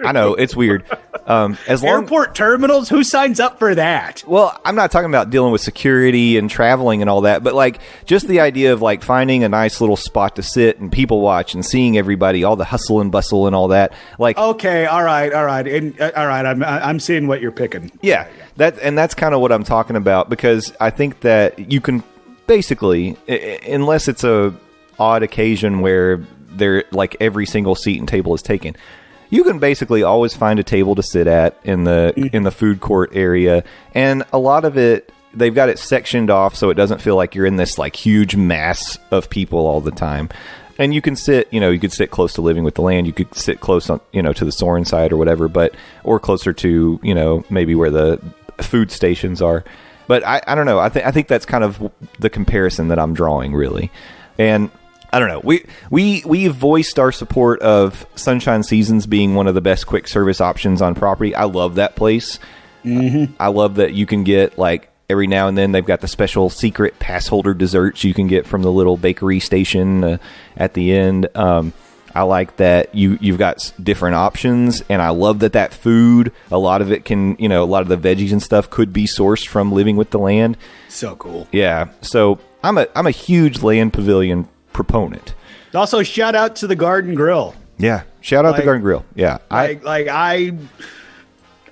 I know, it's weird. Airport terminals? Who signs up for that? Well, I'm not talking about dealing with security and traveling and all that, but like just the idea of like finding a nice little spot to sit and people watch and seeing everybody, all the hustle and bustle and all that. Like, okay, all right, and, all right. I'm seeing what you're picking. Yeah, that's kind of what I'm talking about, because I think that you can basically, unless it's a odd occasion where they're like every single seat and table is taken, you can basically always find a table to sit at in the food court area. And a lot of it, they've got it sectioned off so it doesn't feel like you're in this like huge mass of people all the time. And you can sit, you could sit close to Living with the Land. You could sit close on, to the Soarin' side or whatever, or closer to, maybe where the food stations are. But I don't know. I think that's kind of the comparison that I'm drawing, really. And I don't know. We voiced our support of Sunshine Seasons being one of the best quick service options on property. I love that place. Mm-hmm. I love that you can get, like, every now and then they've got the special secret pass holder desserts you can get from the little bakery station at the end. I like that you've got different options, and I love that food, a lot of it can, a lot of the veggies and stuff could be sourced from Living with the Land. So cool. Yeah. So I'm a huge Land Pavilion proponent. Also, shout out to the Garden Grill. Yeah. Shout out to Garden Grill. Yeah.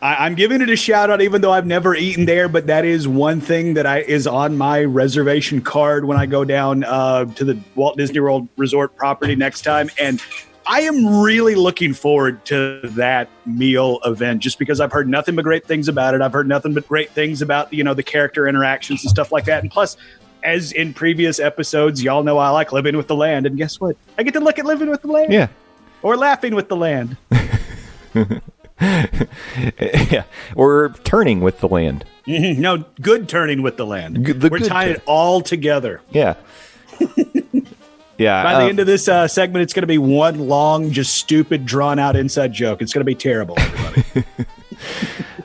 I'm giving it a shout out, even though I've never eaten there, but that is one thing that is on my reservation card when I go down to the Walt Disney World Resort property next time. And I am really looking forward to that meal event just because I've heard nothing but great things about it. I've heard nothing but great things about, the character interactions and stuff like that. And plus, as in previous episodes, y'all know I like Living with the Land. And guess what? I get to look at Living with the Land. Yeah. Or Laughing with the Land. Yeah, or Turning with the Land. Mm-hmm. No, good Turning with the Land. We're tying it all together. Yeah. Yeah. By the end of this segment, it's going to be one long, just stupid, drawn-out inside joke. It's going to be terrible, everybody.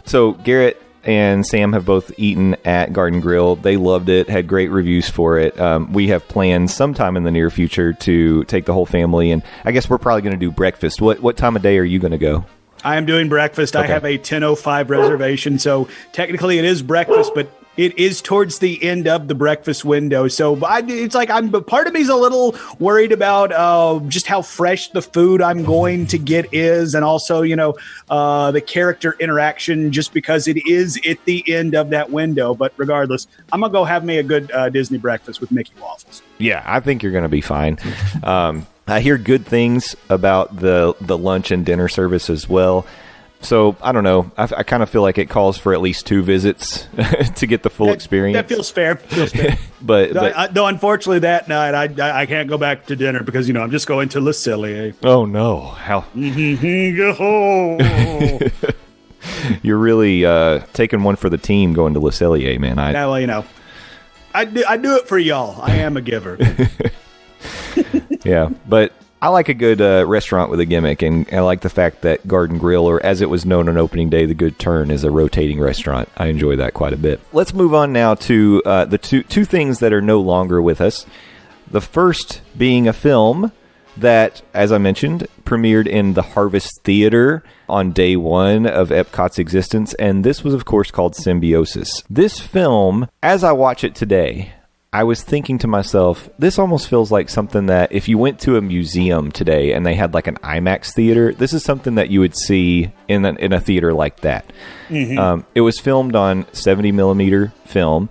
So Garrett and Sam have both eaten at Garden Grill. They loved it, had great reviews for it. We have plans sometime in the near future to take the whole family, and I guess we're probably going to do breakfast. What time of day are you going to go? I am doing breakfast. Okay. I have a 10:05 reservation, so technically it is breakfast, but it is towards the end of the breakfast window. So it's like part of me is a little worried about just how fresh the food I'm going to get is, and also the character interaction, just because it is at the end of that window. But regardless, I'm gonna go have me a good Disney breakfast with Mickey waffles. Yeah, I think you're gonna be fine. I hear good things about the lunch and dinner service as well. So, I don't know. I kind of feel like it calls for at least 2 visits to get the full experience. That feels fair. but though, unfortunately, that night, I can't go back to dinner because, I'm just going to Le Cellier. Oh, no. How? You're really taking one for the team going to Le Cellier, man. I do it for y'all. I am a giver. Yeah, but I like a good restaurant with a gimmick, and I like the fact that Garden Grill, or as it was known on opening day, the Good Turn, is a rotating restaurant. I enjoy that quite a bit. Let's move on now to the two things that are no longer with us. The first being a film that, as I mentioned, premiered in the Harvest Theater on day 1 of Epcot's existence, and this was, of course, called Symbiosis. This film, as I watch it today, I was thinking to myself, this almost feels like something that if you went to a museum today and they had like an IMAX theater, this is something that you would see in a theater like that. Mm-hmm. It was filmed on 70 millimeter film,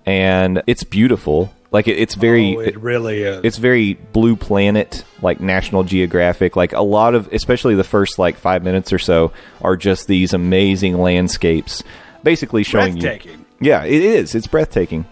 and it's beautiful. Like it's very, it really is. It's very Blue Planet, like National Geographic. Like a lot of, especially the first like 5 minutes or so, are just these amazing landscapes, basically showing breathtaking. Yeah, it is. It's breathtaking.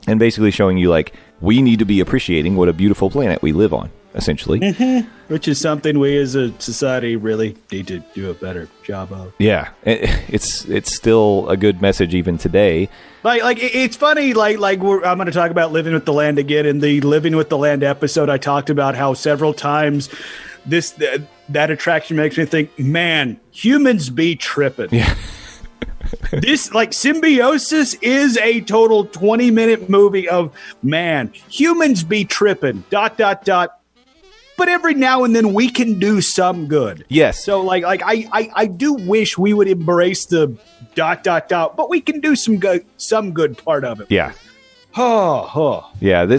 And basically showing you, like, we need to be appreciating what a beautiful planet we live on, essentially. Mm-hmm. Which is something we as a society really need to do a better job of. Yeah. It's still a good message even today. Like it's funny, I'm going to talk about Living with the Land again. In the Living with the Land episode, I talked about how several times that attraction makes me think, man, humans be tripping. Yeah. This, Symbiosis is a total 20-minute movie of, man, humans be tripping, ... But every now and then we can do some good. Yes. So, I do wish we would embrace the ... But we can do some good part of it. Yeah. Yeah,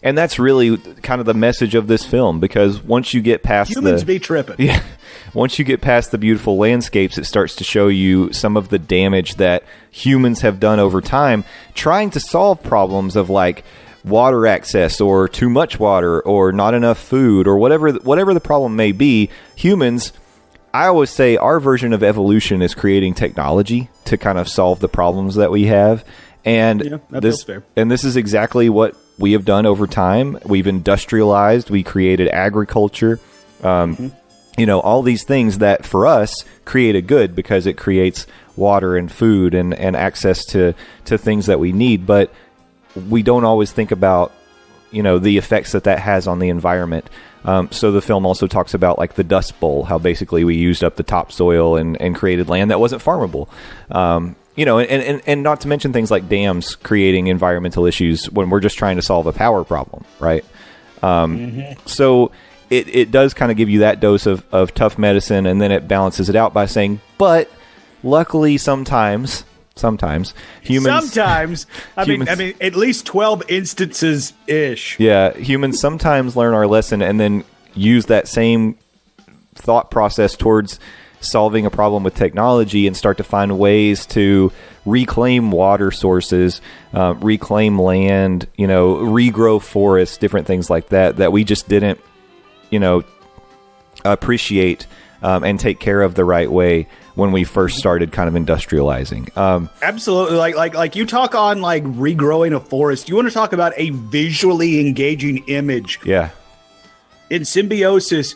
and that's really kind of the message of this film, because once you get past humans be tripping. Yeah. Once you get past the beautiful landscapes, it starts to show you some of the damage that humans have done over time trying to solve problems of like water access or too much water or not enough food or whatever the problem may be. Humans, I always say our version of evolution is creating technology to kind of solve the problems that we have. And feels fair. And this is exactly what we have done over time. We've industrialized. We created agriculture. All these things that for us create a good because it creates water and food and access to things that we need. But we don't always think about, the effects that has on the environment. So the film also talks about like the Dust Bowl, how basically we used up the topsoil and created land that wasn't farmable. And not to mention things like dams creating environmental issues when we're just trying to solve a power problem, right? So it does kind of give you that dose of tough medicine, and then it balances it out by saying, but luckily sometimes humans... Sometimes. I mean, at least 12 instances ish. Yeah, humans sometimes learn our lesson and then use that same thought process towards solving a problem with technology and start to find ways to reclaim water sources, reclaim land, regrow forests, different things like that we just didn't, appreciate and take care of the right way when we first started kind of industrializing. Absolutely. Like you talk on like regrowing a forest. You want to talk about a visually engaging image. Yeah. In Symbiosis,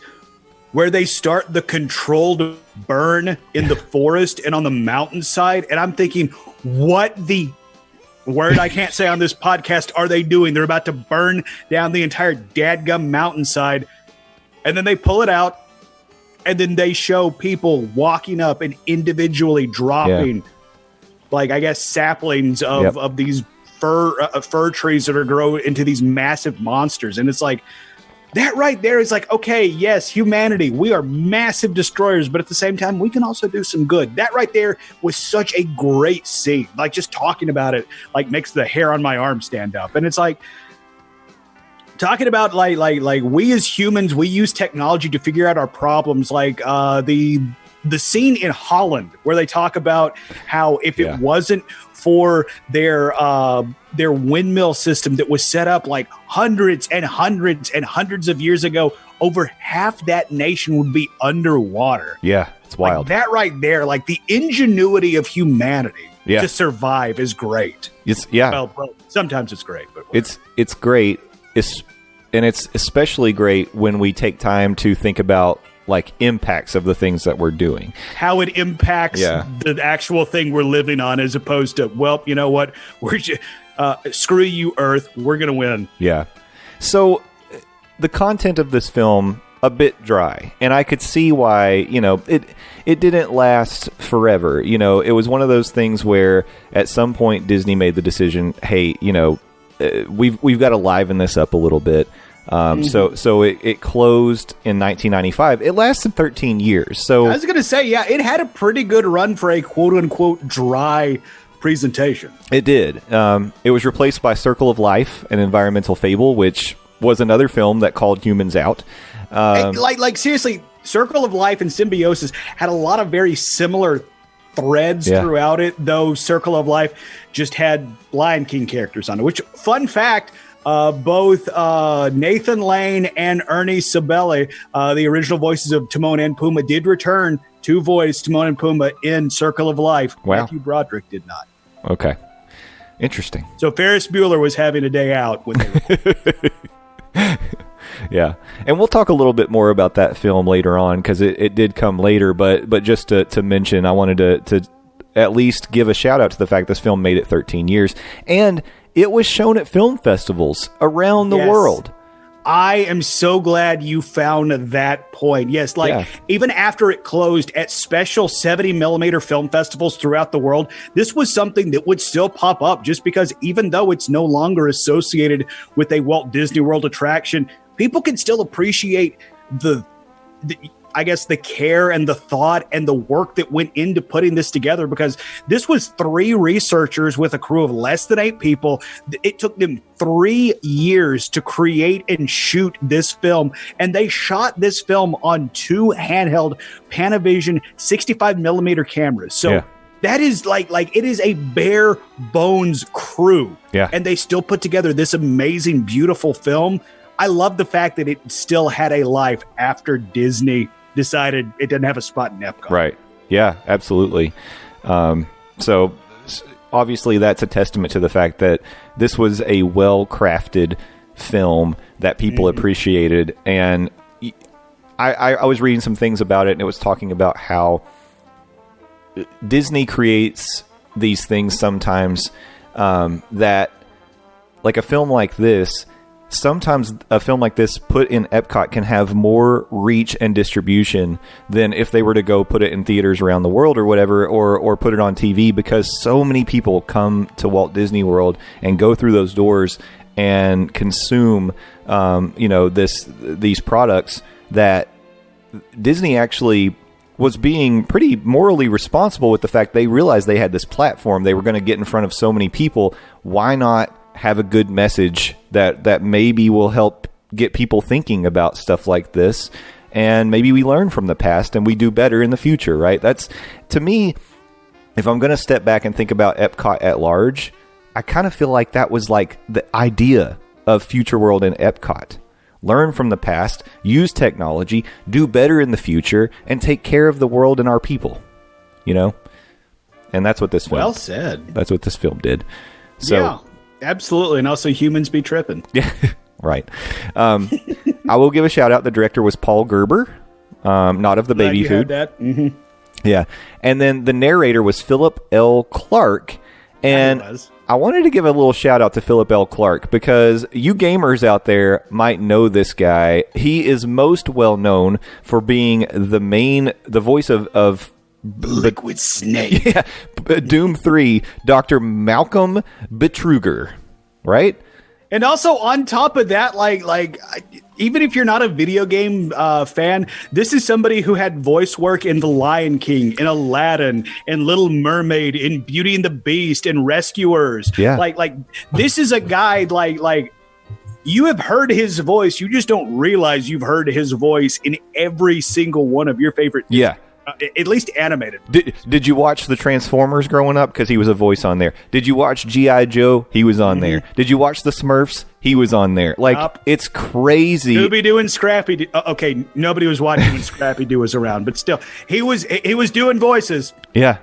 where they start the controlled burn in the forest and on the mountainside. And I'm thinking, what the word I can't say on this podcast are they doing? They're about to burn down the entire dadgum mountainside. And then they pull it out. And then they show people walking up and individually dropping, like, I guess, saplings of these fir trees that are growing into these massive monsters. And it's like, that right there is like, okay, yes, humanity, we are massive destroyers, but at the same time, we can also do some good. That right there was such a great scene. Like, just talking about it, like, makes the hair on my arm stand up. And it's like, talking about like we as humans, we use technology to figure out our problems. Like the scene in Holland where they talk about how if it wasn't for their windmill system that was set up like hundreds and hundreds and hundreds of years ago, over half that nation would be underwater. Yeah, it's wild. Like that right there, like the ingenuity of humanity to survive is great. Well, sometimes it's great, but it's great. And it's especially great when we take time to think about like impacts of the things that we're doing, how it impacts the actual thing we're living on, as opposed to, well, you know what, we're just, screw you, Earth, we're gonna win. Yeah. So the content of this film a bit dry, and I could see why. It didn't last forever. It was one of those things where at some point Disney made the decision, hey, we've got to liven this up a little bit. So it closed in 1995. It lasted 13 years. So I was going to say, it had a pretty good run for a quote unquote dry presentation. It did. It was replaced by Circle of Life, an environmental fable, which was another film that called humans out. Like seriously, Circle of Life and Symbiosis had a lot of very similar threads throughout it, though Circle of Life just had Lion King characters on it, which, fun fact, both Nathan Lane and Ernie Sabelli, the original voices of Timon and Pumbaa, did return to voice Timon and Pumbaa in Circle of Life. Wow. Matthew Broderick did not. Okay. Interesting. So Ferris Bueller was having a day out when they Yeah, and we'll talk a little bit more about that film later on because it did come later. But just to mention, I wanted to at least give a shout out to the fact this film made it 13 years, and it was shown at film festivals around the world. I am so glad you found that point. Yes, even after it closed at special 70 millimeter film festivals throughout the world, this was something that would still pop up just because even though it's no longer associated with a Walt Disney World attraction, people can still appreciate the care and the thought and the work that went into putting this together, because this was 3 researchers with a crew of less than 8 people. It took them 3 years to create and shoot this film, and they shot this film on 2 handheld Panavision 65 millimeter cameras. So that is like it is a bare bones crew, and they still put together this amazing, beautiful film. I love the fact that it still had a life after Disney decided it didn't have a spot in Epcot. Right. Yeah, absolutely. So obviously that's a testament to the fact that this was a well-crafted film that people appreciated. And I was reading some things about it, and it was talking about how Disney creates these things sometimes that, like a film like this, sometimes a film like this put in Epcot can have more reach and distribution than if they were to go put it in theaters around the world or whatever, or put it on TV, because so many people come to Walt Disney World and go through those doors and consume, these products, that Disney actually was being pretty morally responsible with the fact they realized they had this platform. They were going to get in front of so many people. Why not have a good message that maybe will help get people thinking about stuff like this, and maybe we learn from the past and we do better in the future, right? That's, to me, if I'm going to step back and think about Epcot at large, I kind of feel like that was like the idea of Future World and Epcot. Learn from the past, use technology, do better in the future, and take care of the world and our people, And that's what this film... Well said. That's what this film did. So, yeah. Absolutely, and also humans be tripping. Yeah, right. I will give a shout out. The director was Paul Gerber, not of the Glad baby you food. had that. Mm-hmm. Yeah, and then the narrator was Philip L. Clark, and I wanted to give a little shout out to Philip L. Clark because you gamers out there might know this guy. He is most well known for being the voice of Liquid Snake. Yeah, Doom 3, Dr. Malcolm Betruger, right? And also on top of that, like even if you're not a video game fan, this is somebody who had voice work in The Lion King, in Aladdin, in Little Mermaid, in Beauty and the Beast, in Rescuers. Yeah. Like this is a guy like you have heard his voice. You just don't realize you've heard his voice in every single one of your favorite. Yeah. At least animated. Did you watch the Transformers growing up? Because he was a voice on there. Did you watch G.I. Joe? He was on there. Did you watch the Smurfs? He was on there. Like, it's crazy. Scooby-Doo and Scrappy-Doo. Okay, nobody was watching when Scrappy-Doo was around, but still, he was doing voices. Yeah.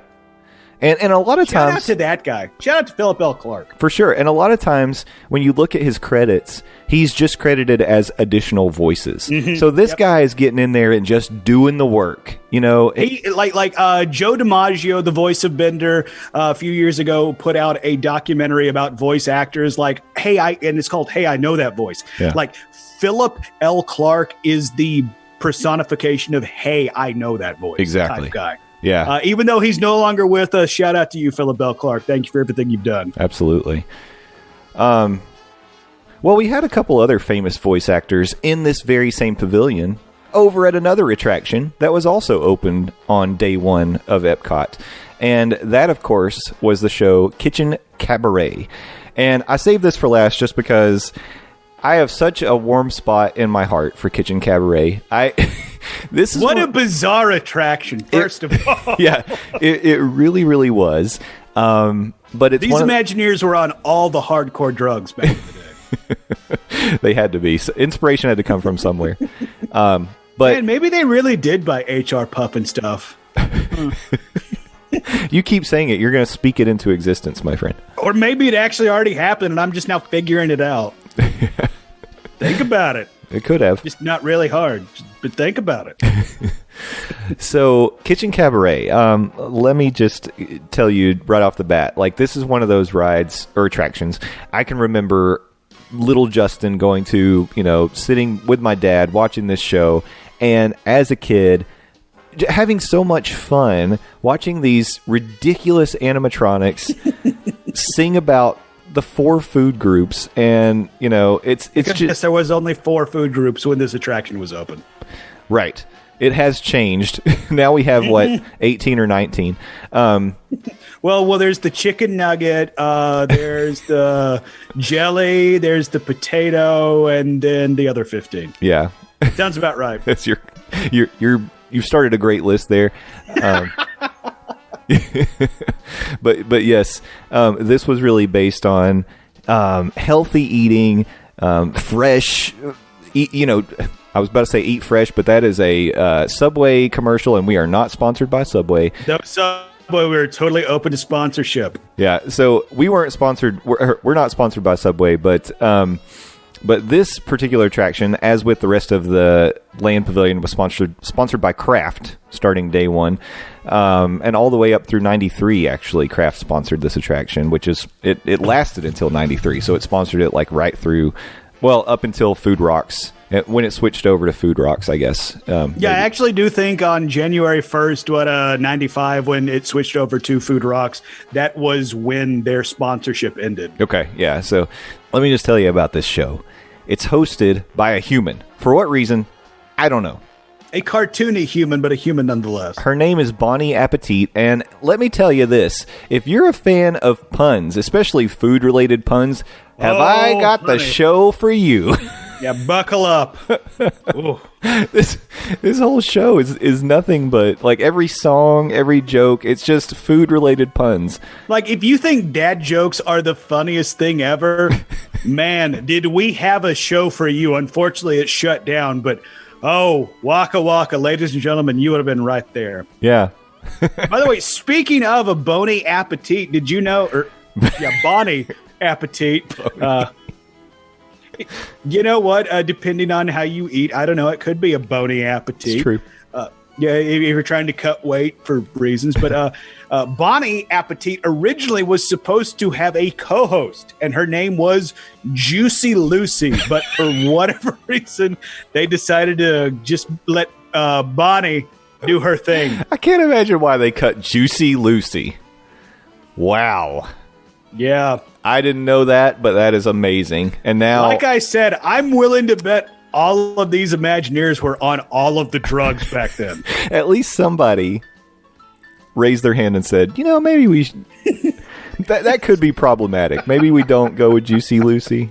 And a lot of times... Shout out to that guy. Shout out to Philip L. Clark. For sure. And a lot of times, when you look at his credits, he's just credited as additional voices. Mm-hmm. So this guy is getting in there and just doing the work. He, like Joe DiMaggio, the voice of Bender, a few years ago, put out a documentary about voice actors. Like, and it's called "Hey, I Know That Voice." Yeah. Like Philip L. Clark is the personification of "Hey, I know that voice." Exactly. Type guy. Yeah. Even though he's no longer with us, shout out to you, Philip L. Clark. Thank you for everything you've done. Absolutely. Well, we had a couple other famous voice actors in this very same pavilion over at another attraction that was also opened on day one of Epcot. And that, of course, was the show Kitchen Kabaret. And I saved this for last just because I have such a warm spot in my heart for Kitchen Kabaret. This is a bizarre attraction, first of all. Yeah, it really, really was. But it's these Imagineers were on all the hardcore drugs back in the day. They had to be. So inspiration had to come from somewhere. But man, maybe they really did buy HR Puff and stuff. You keep saying it. You're going to speak it into existence, my friend. Or maybe it actually already happened, and I'm just now figuring it out. Think about it. It could have. Just not really hard, but think about it. So, Kitchen Kabaret, let me just tell you right off the bat, like, this is one of those rides or attractions. I can remember little Justin going to, sitting with my dad, watching this show, and as a kid, having so much fun watching these ridiculous animatronics sing about the 4 food groups, and it's just there was only 4 food groups when this attraction was open. Right. It has changed. Now we have 18 or 19. Well, there's the chicken nugget, there's the jelly, there's the potato, and then the other 15. Yeah. Sounds about right. That's you've started a great list there. But yes, this was really based on healthy eating, fresh. I was about to say eat fresh, but that is a Subway commercial, and we are not sponsored by Subway. No, Subway, we're totally open to sponsorship. Yeah, so we weren't sponsored. We're not sponsored by Subway, but But this particular attraction, as with the rest of the Land Pavilion, was sponsored by Kraft starting day one. And all the way up through 93, actually, Kraft sponsored this attraction, which is, it lasted until 93. So it sponsored it like right through, well, up until Food Rocks. When it switched over to Food Rocks, I guess. I actually do think on January 1st, 95, when it switched over to Food Rocks, that was when their sponsorship ended. Okay, yeah. So let me just tell you about this show. It's hosted by a human. For what reason? I don't know. A cartoony human, but a human nonetheless. Her name is Bonnie Appetit, and let me tell you this. If you're a fan of puns, especially food-related puns, have I got the show for you. Yeah, buckle up. This whole show is nothing but, like, every song, every joke, it's just food-related puns. Like, if you think dad jokes are the funniest thing ever, man, did we have a show for you. Unfortunately, it shut down, but, Waka Waka, ladies and gentlemen, you would have been right there. Yeah. By the way, speaking of a Bonnie Appetit, did you know, Bonnie Appetit, you know what? Depending on how you eat, I don't know. It could be a bony appetite. It's true. If you're trying to cut weight for reasons. But Bonnie Appetit originally was supposed to have a co-host, and her name was Juicy Lucy. But for whatever reason, they decided to just let Bonnie do her thing. I can't imagine why they cut Juicy Lucy. Wow. Yeah. I didn't know that, but that is amazing. And now, like I said, I'm willing to bet all of these Imagineers were on all of the drugs back then. At least somebody raised their hand and said, maybe we should... that could be problematic. Maybe we don't go with Juicy Lucy.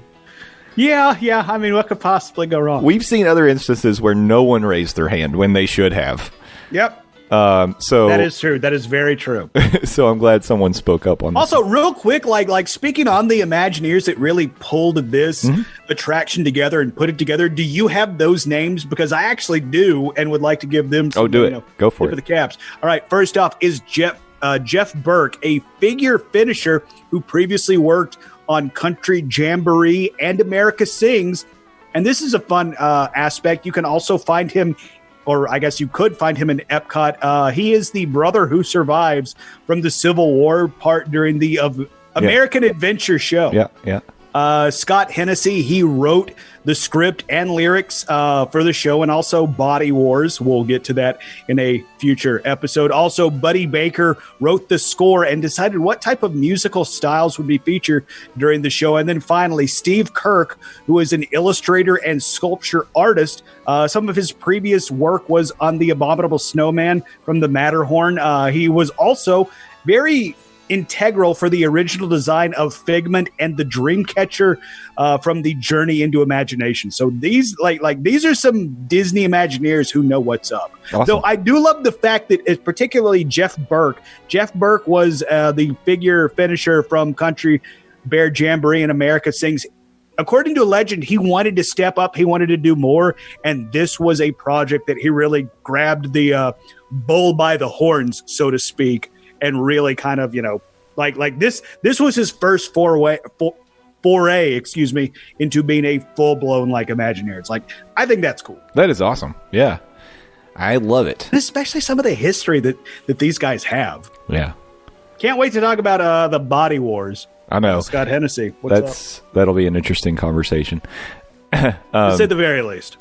Yeah. I mean, what could possibly go wrong? We've seen other instances where no one raised their hand when they should have. Yep. So that is true. That is very true. So I'm glad someone spoke up on this. Also, real quick, like speaking on the Imagineers that really pulled this attraction together and put it together, do you have those names? Because I actually do and would like to give them some, do it. Go for it. The caps. All right. First off is Jeff Burke, a figure finisher who previously worked on Country Jamboree and America Sings. And this is a fun aspect. You can also find him, or I guess you could find him in Epcot. He is the brother who survives from the Civil War part during the American Adventure show. Yeah. Scott Hennessy, he wrote the script and lyrics for the show, and also Body Wars. We'll get to that in a future episode. Also, Buddy Baker wrote the score and decided what type of musical styles would be featured during the show. And then finally, Steve Kirk, who is an illustrator and sculpture artist. Some of his previous work was on The Abominable Snowman from the Matterhorn. He was also very integral for the original design of Figment and the Dreamcatcher from the Journey into Imagination. So these these are some Disney Imagineers who know what's up. Awesome. So I do love the fact that it's particularly Jeff Burke. Jeff Burke was the figure finisher from Country Bear Jamboree and America Sings. According to legend, he wanted to step up. He wanted to do more. And this was a project that he really grabbed the bull by the horns, so to speak, and really kind of, this was his first foray, into being a full-blown, Imagineer. It's I think that's cool. That is awesome. Yeah. I love it. Especially some of the history that these guys have. Yeah. Can't wait to talk about the Body Wars. I know. Scott Hennessy. What's up? That'll be an interesting conversation. To say the very least.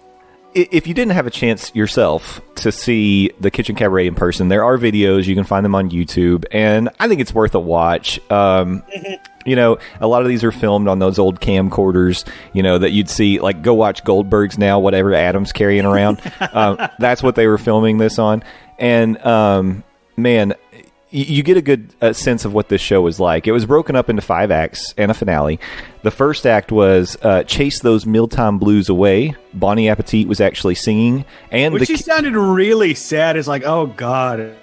If you didn't have a chance yourself to see the Kitchen Kabaret in person, there are videos. You can find them on YouTube, and I think it's worth a watch. A lot of these are filmed on those old camcorders, that you'd see, go watch Goldberg's now, whatever Adam's carrying around. That's what they were filming this on. And, man, you get a good sense of what this show was like. It was broken up into 5 acts and a finale. The first act was Chase Those Mealtime Blues Away. Bonnie Appetit was actually singing. And she sounded really sad. It's oh, God.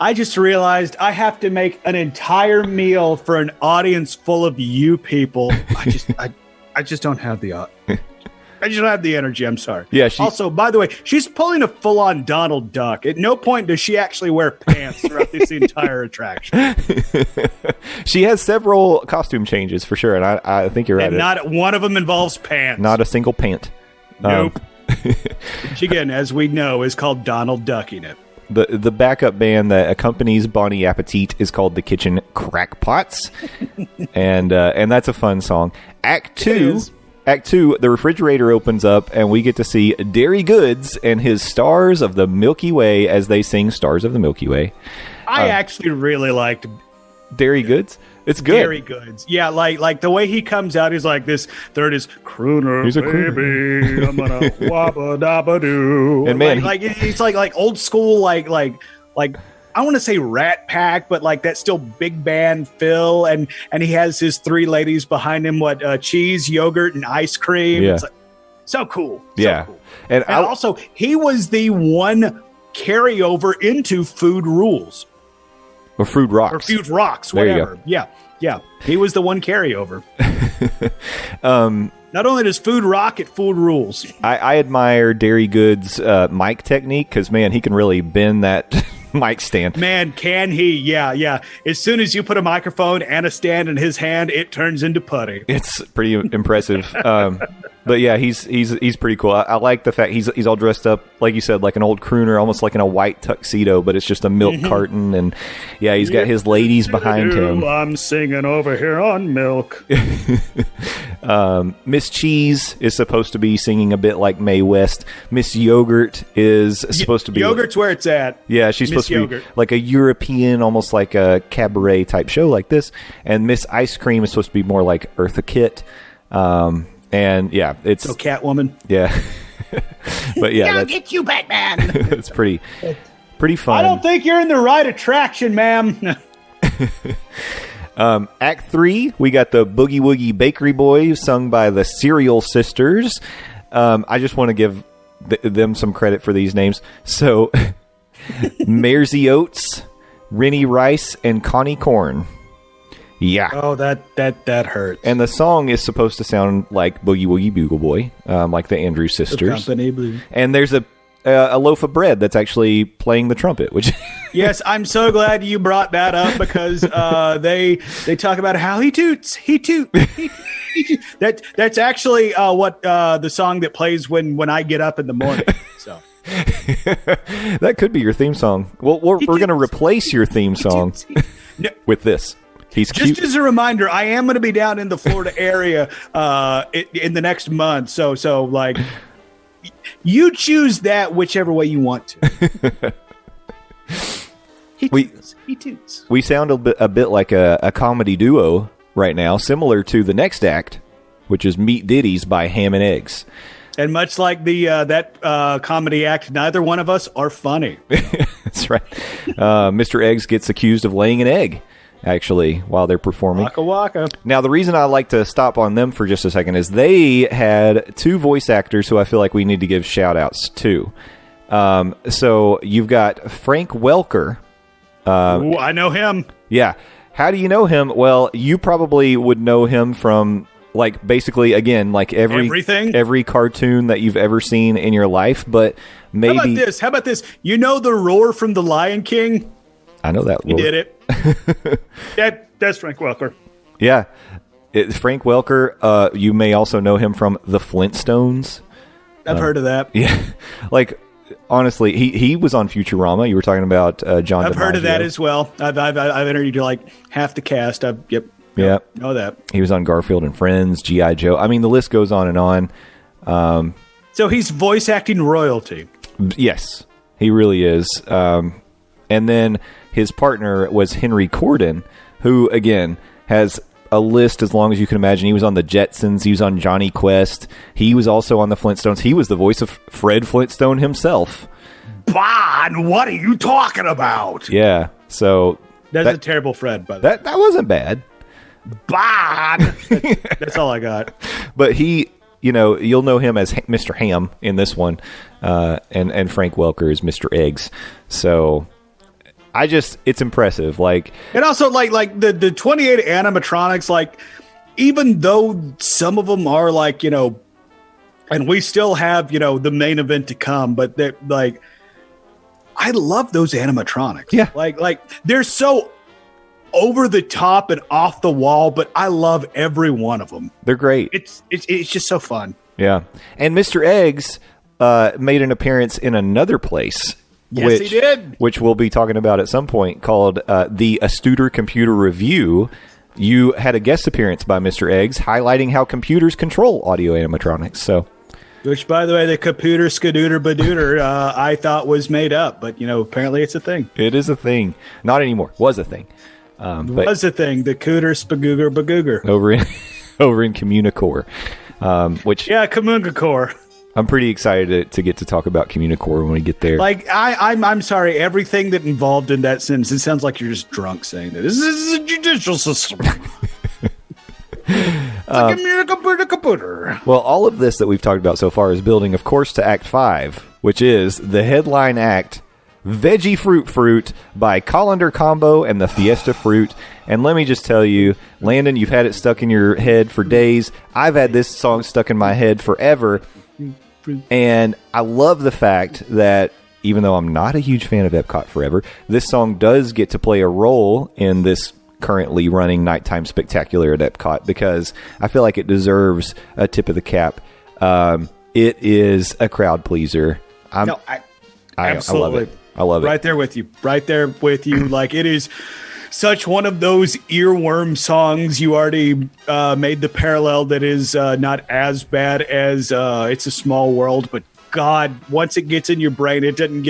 I just realized I have to make an entire meal for an audience full of you people. I just don't have the I just don't have the energy. I'm sorry. Yeah. Also, by the way, she's pulling a full-on Donald Duck. At no point does she actually wear pants throughout this entire attraction. She has several costume changes for sure, and I think you're right. And not one of them involves pants. Not a single pant. Nope. Which, again, as we know, is called Donald Ducking it. The backup band that accompanies Bonnie Appetit is called the Kitchen Crackpots, and that's a fun song. Act 2, the refrigerator opens up, and we get to see Dairy Goods and his Stars of the Milky Way as they sing Stars of the Milky Way. I actually really liked Dairy Goods. It's good. Dairy Goods. Yeah, like the way he comes out, he's like this. Third is crooner, He's a baby. I'm gonna wabba dabba doo. And man, it's like old school, like I want to say Rat Pack, but like that still big band Phil, and he has his three ladies behind him. Cheese, yogurt, and ice cream. Yeah. It's like, so cool. Yeah, cool. and also he was the one carryover into Food Rules. Or Food Rocks. Or Food Rocks, There whatever. you go. Yeah. He was the one carryover. Not only does Food rock, it Food rules. I admire Dairy Goods' mic technique because, man, he can really bend that mic stand. Man, can he? Yeah. As soon as you put a microphone and a stand in his hand, it turns into putty. It's pretty impressive. But yeah, he's pretty cool. I like the fact he's all dressed up, like you said, like an old crooner, almost like in a white tuxedo, but it's just a milk carton. And yeah, he's got his ladies behind him. I'm singing over here on milk. Miss Cheese is supposed to be singing a bit like Mae West. Miss Yogurt is supposed to be... Yogurt's where it's at. Yeah, she's supposed to be like a European, almost like a cabaret type show like this. And Miss Ice Cream is supposed to be more like Eartha Kitt. And yeah, it's... So Catwoman. Yeah. But yeah, I'll get you, Batman. It's pretty fun. I don't think you're in the right attraction, ma'am. Act 3, we got the Boogie Woogie Bakery Boy sung by the Cereal Sisters. I just want to give them some credit for these names. So, Mairzy Oates, Rennie Rice, and Connie Corn. Yeah. Oh, that hurts. And the song is supposed to sound like Boogie Woogie Bugle Boy, like the Andrews Sisters. Company Blue. And there's a loaf of bread that's actually playing the trumpet, which... Yes, I'm so glad you brought that up because they talk about how he toots. That's actually what the song that plays when I get up in the morning. So that could be your theme song. Well, we're going to replace your theme song with this. He's just cute. As a reminder, I am going to be down in the Florida area in the next month. So like, you choose that whichever way you want to. He toots. We sound a bit like a comedy duo right now, similar to the next act, which is Meat Ditties by Ham and Eggs. And much like that comedy act, neither one of us are funny. That's right. Mr. Eggs gets accused of laying an egg, actually, while they're performing. Waka waka. Now, the reason I like to stop on them for just a second is they had two voice actors who I feel like we need to give shout-outs to. So you've got Frank Welker. Ooh, I know him. Yeah. How do you know him? Well, you probably would know him from, like, basically, again, like everything? Every cartoon that you've ever seen in your life, but maybe... How about this? You know the roar from The Lion King? I know that roar. He did it. That's Frank Welker. Yeah. Frank Welker, you may also know him from The Flintstones. I've heard of that. Yeah. Like... Honestly, he was on Futurama. You were talking about John. I've heard of that as well. I've interviewed like half the cast. Know that. He was on Garfield and Friends, G.I. Joe. I mean, the list goes on and on. So he's voice acting royalty. Yes, he really is. And then his partner was Henry Corden, who again has a list as long as you can imagine. He was on the Jetsons. He was on Johnny Quest. He was also on the Flintstones. He was the voice of Fred Flintstone himself. Bon, what are you talking about? Yeah, so... That's a terrible Fred, by the way. That wasn't bad. Bon! That's all I got. But you'll know him as Mr. Ham in this one, and Frank Welker is Mr. Eggs. So... it's impressive. Like, and also like the 28 animatronics, like, even though some of them are like, And we still have, the main event to come, but I love those animatronics. Yeah. Like they're so over the top and off the wall, but I love every one of them. They're great. It's just so fun. Yeah. And Mr. Eggs made an appearance in another place. Yes, he did. Which we'll be talking about at some point, called the Astuter Computer Review. You had a guest appearance by Mr. Eggs highlighting how computers control audio animatronics. So, which, by the way, the computer skadooter badooter I thought was made up, but apparently it's a thing. It is a thing. Not anymore. Was a thing. Was a thing. The cooter spagooger bagooger over in Communicore. Which Communicore. I'm pretty excited to get to talk about Communicore when we get there. Like I'm sorry, everything that involved in that sentence, it sounds like you're just drunk saying that. This is a judicial system. Well, all of this that we've talked about so far is building, of course, to Act 5, which is the headline act, Veggie Fruit by Colander Combo and the Fiesta Fruit. And let me just tell you, Landon, you've had it stuck in your head for days. I've had this song stuck in my head forever. And I love the fact that even though I'm not a huge fan of Epcot Forever, this song does get to play a role in this currently running nighttime spectacular at Epcot, because I feel like it deserves a tip of the cap. It is a crowd pleaser. Absolutely. I love it. Right there with you. Like, it is such one of those earworm songs. You already made the parallel that is not as bad as It's a Small World, but God, once it gets in your brain, it doesn't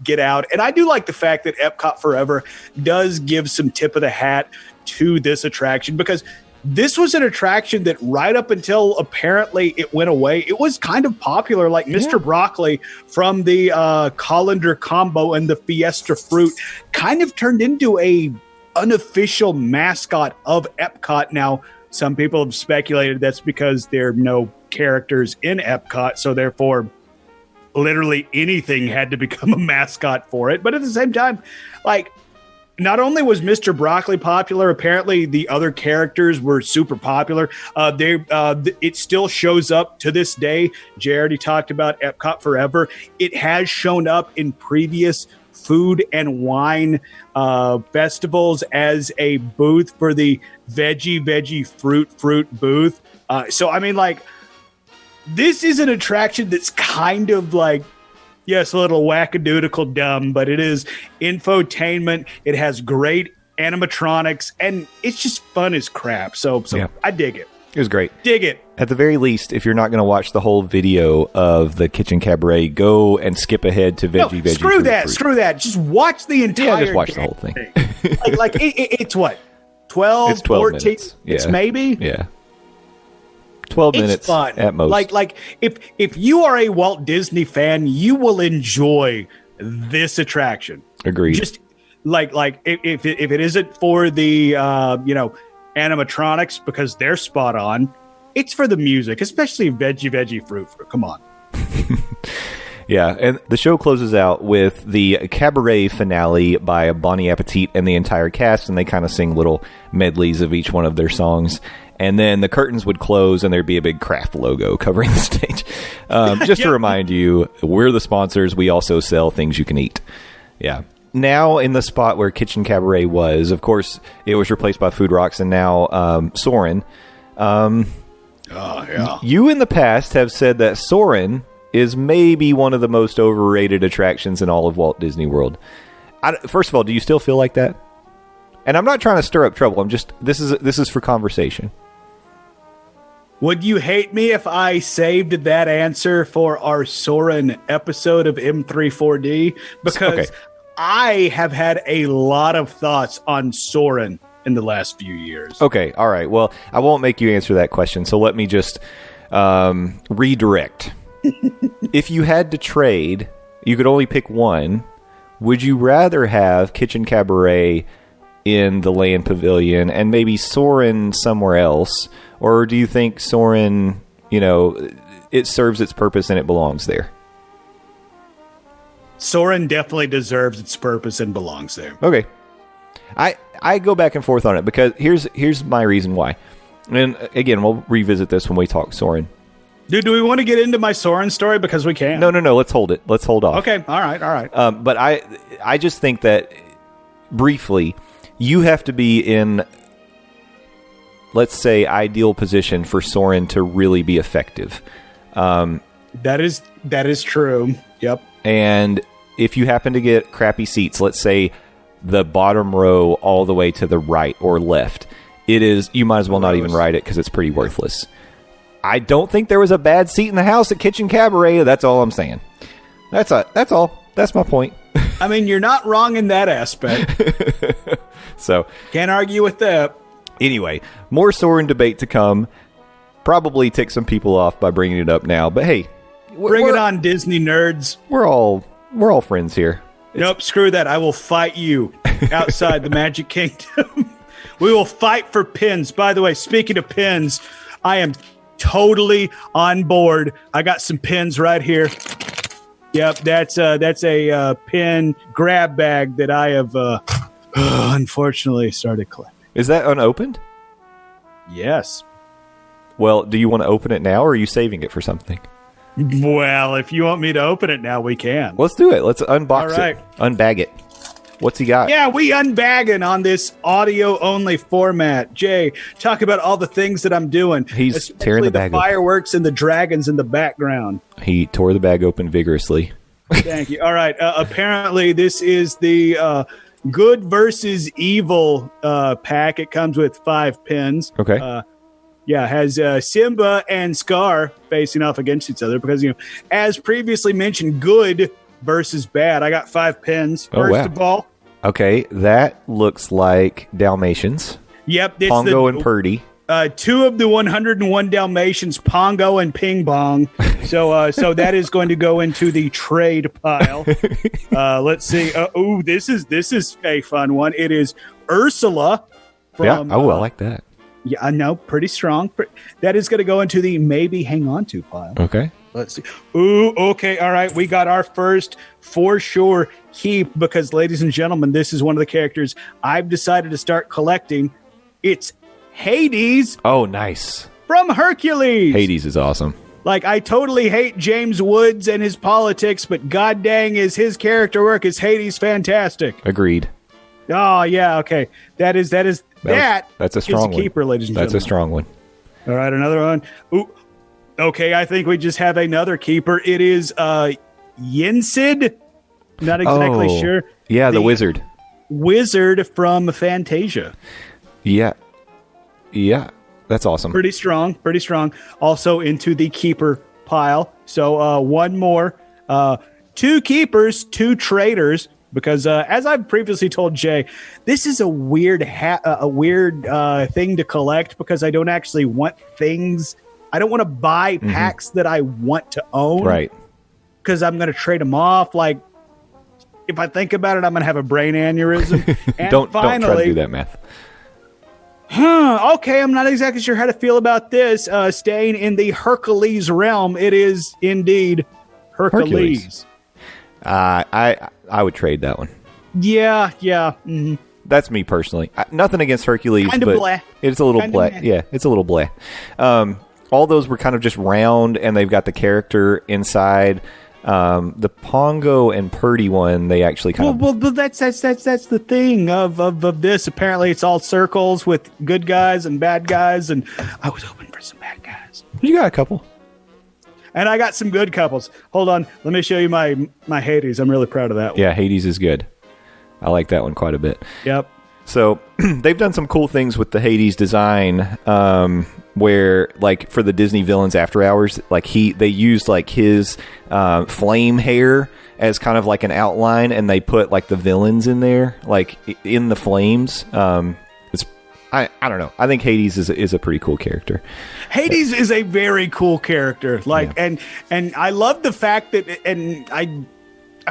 get out. And I do like the fact that Epcot Forever does give some tip of the hat to this attraction, because this was an attraction that right up until apparently it went away, it was kind of popular. Like Mr. Broccoli from the Colander Combo and the Fiesta Fruit kind of turned into a unofficial mascot of Epcot. Now, some people have speculated that's because there are no characters in Epcot, so therefore literally anything had to become a mascot for it. But at the same time, like, not only was Mr. Broccoli popular, apparently the other characters were super popular. It still shows up to this day. Jay already talked about Epcot Forever. It has shown up in previous food and wine festivals as a booth for the veggie fruit booth. So, I mean, like, this is an attraction that's kind of like, yes, a little wackadoodle dumb, but it is infotainment. It has great animatronics, and it's just fun as crap. So yeah. I dig it. It was great. Dig it. At the very least, if you're not going to watch the whole video of the Kitchen Cabaret, go and skip ahead to veggie. Screw that. Just watch the entire. Yeah, just watch the whole thing. It's what? 12, it's 12 14 minutes. It's maybe? Yeah. 12 minutes fun. At most. Like if you are a Walt Disney fan, you will enjoy this attraction. Agreed. Just like if it isn't for the animatronics, because they're spot on, it's for the music, especially veggie fruit. Come on. Yeah, and the show closes out with the cabaret finale by Bonnie Appetit and the entire cast, and they kind of sing little medleys of each one of their songs. And then the curtains would close, and there'd be a big Kraft logo covering the stage. Just to remind you, we're the sponsors. We also sell things you can eat. Yeah. Now, in the spot where Kitchen Kabaret was, of course, it was replaced by Food Rocks, and now Soarin'. You in the past have said that Soarin' is maybe one of the most overrated attractions in all of Walt Disney World. First of all, do you still feel like that? And I'm not trying to stir up trouble. This is for conversation. Would you hate me if I saved that answer for our Soarin' episode of M34D? Because I have had a lot of thoughts on Soarin' in the last few years. Okay, all right. Well, I won't make you answer that question, so let me just redirect. If you had to trade, you could only pick one. Would you rather have Kitchen Kabaret in the Land Pavilion and maybe Soarin' somewhere else? Or do you think Soarin', it serves its purpose and it belongs there? Soarin' definitely deserves its purpose and belongs there. Okay. I go back and forth on it because here's my reason why. And again, we'll revisit this when we talk Soarin'. Dude, do we want to get into my Soren story? Because we can. No. Let's hold it. Let's hold off. Okay. All right. But I just think that briefly, you have to be in, let's say, ideal position for Soren to really be effective. That is true. Yep. And if you happen to get crappy seats, let's say the bottom row all the way to the right or left, you might as well not even ride it because it's pretty worthless. I don't think there was a bad seat in the house at Kitchen Kabaret. That's all I'm saying. That's all. That's my point. I mean, you're not wrong in that aspect. So can't argue with that. Anyway, more Soren debate to come. Probably tick some people off by bringing it up now, but hey, bring it on, Disney nerds. We're all friends here. Nope, screw that. I will fight you outside the Magic Kingdom. We will fight for pins. By the way, speaking of pins, I am totally on board. I got some pins right here. Yep, that's a pin grab bag that I have unfortunately started collecting. Is that unopened? Yes. Well, do you want to open it now, or are you saving it for something? Well, if you want me to open it now, we can. Let's do it. Let's unbox All right. it. Unbag it. What's he got? Yeah, we unbagging on this audio-only format. Jay, talk about all the things that I'm doing. He's tearing the bag open. Fireworks and the dragons in the background. He tore the bag open vigorously. Thank you. All right. Apparently, this is the good versus evil pack. It comes with 5 pins. Okay. Yeah, has Simba and Scar facing off against each other because, as previously mentioned, good versus bad. I got 5 pins. First of all. Okay, that looks like Dalmatians. Yep. Pongo and Purdy. 2 of the 101 Dalmatians, Pongo and Ping Pong. So that is going to go into the trade pile. Let's see. This is a fun one. It is Ursula. From, I like that. Yeah, I know. Pretty strong. That is going to go into the maybe hang on to pile. Okay. Let's see. Ooh, okay. All right. We got our first for sure keep because, ladies and gentlemen, this is one of the characters I've decided to start collecting. It's Hades. Oh, nice. From Hercules. Hades is awesome. Like, I totally hate James Woods and his politics, but god dang is his character work is Hades fantastic. Agreed. Oh, yeah. Okay. That's a strong one. Keeper, ladies and gentlemen. That's a strong one. All right. Another one. Ooh. Okay, I think we just have another keeper. It is Yensid. Not exactly sure. Yeah, the wizard. Wizard from Fantasia. Yeah. That's awesome. Pretty strong. Also into the keeper pile. So one more. 2 keepers, 2 traders. Because as I've previously told Jay, this is a weird thing to collect because I don't actually want things. I don't want to buy packs that I want to own. Right. Because I'm going to trade them off. Like, if I think about it, I'm going to have a brain aneurysm. And don't try finally, to do that math. Okay, I'm not exactly sure how to feel about this. Staying in the Hercules realm, it is indeed Hercules. I would trade that one. Yeah. Mm-hmm. That's me personally. Nothing against Hercules, Kinda but bleh. It's a little Kinda bleh. meh. Yeah, it's a little bleh. All those were kind of just round, and they've got the character inside. The Pongo and Purdy one, they actually kind of... Well, that's the thing of this. Apparently, it's all circles with good guys and bad guys, and I was hoping for some bad guys. You got a couple. And I got some good couples. Hold on. Let me show you my Hades. I'm really proud of that one. Yeah, Hades is good. I like that one quite a bit. Yep. So they've done some cool things with the Hades design, where like for the Disney villains after hours, like they used like his flame hair as kind of like an outline, and they put like the villains in there, like in the flames. I don't know. I think Hades is a pretty cool character. Hades is a very cool character. Like, yeah. and I love the fact that, and I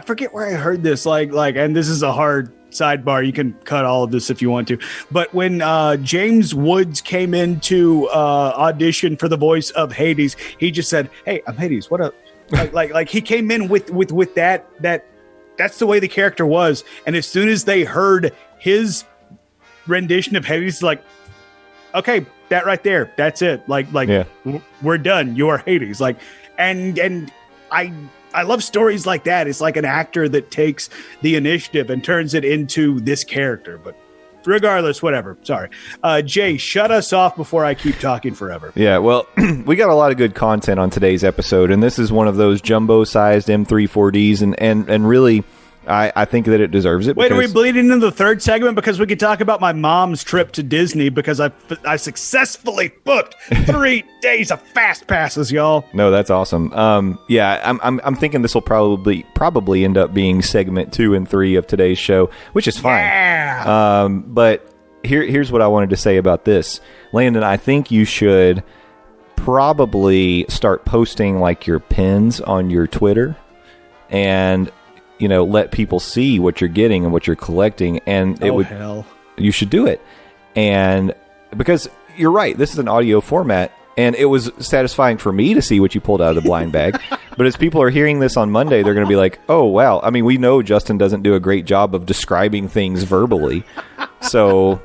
forget where I heard this. Like, and this is a hard sidebar. You can cut all of this if you want to. But when James Woods came into audition for the voice of Hades, he just said, "Hey, I'm Hades. What up?" like he came in with that. That's the way the character was. And as soon as they heard his rendition of Hades, like, okay, that right there, that's it. Yeah. We're done. You are Hades. Like, and I love stories like that. It's like an actor that takes the initiative and turns it into this character. But regardless, whatever. Sorry. Jay, shut us off before I keep talking forever. Yeah, well, we got a lot of good content on today's episode, and this is one of those jumbo-sized M3-4Ds, and really, I think that it deserves it. Wait, are we bleeding into the third segment? Because we could talk about my mom's trip to Disney, because I successfully booked 3 days of fast passes, y'all. No, that's awesome. Yeah, I'm thinking this will probably end up being segment 2 and 3 of today's show, which is fine. Yeah. But here's what I wanted to say about this. Landon, I think you should probably start posting like your pins on your Twitter and, you know, let people see what you're getting and what you're collecting. And hell. You should do it. And because you're right, this is an audio format. And it was satisfying for me to see what you pulled out of the blind bag. But as people are hearing this on Monday, they're going to be like, oh, wow. I mean, we know Justin doesn't do a great job of describing things verbally. So...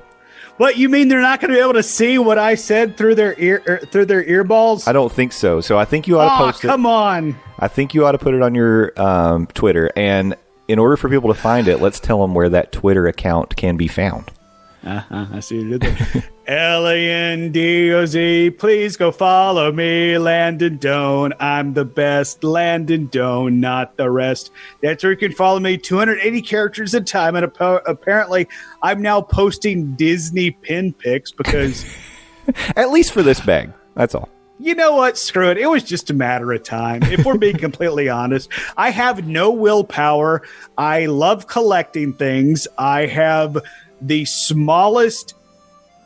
What, you mean they're not going to be able to see what I said through their earballs? I don't think so. So I think you ought to post it. Come on. I think you ought to put it on your Twitter. And in order for people to find it, let's tell them where that Twitter account can be found. I see you did that. Landoz, please go follow me, Landon Doan. I'm the best, Landon Doan, not the rest. That's where you can follow me, 280 characters at a time, and apparently I'm now posting Disney pin pics because... At least for this bag, that's all. You know what? Screw it. It was just a matter of time. If we're being completely honest, I have no willpower. I love collecting things. I have the smallest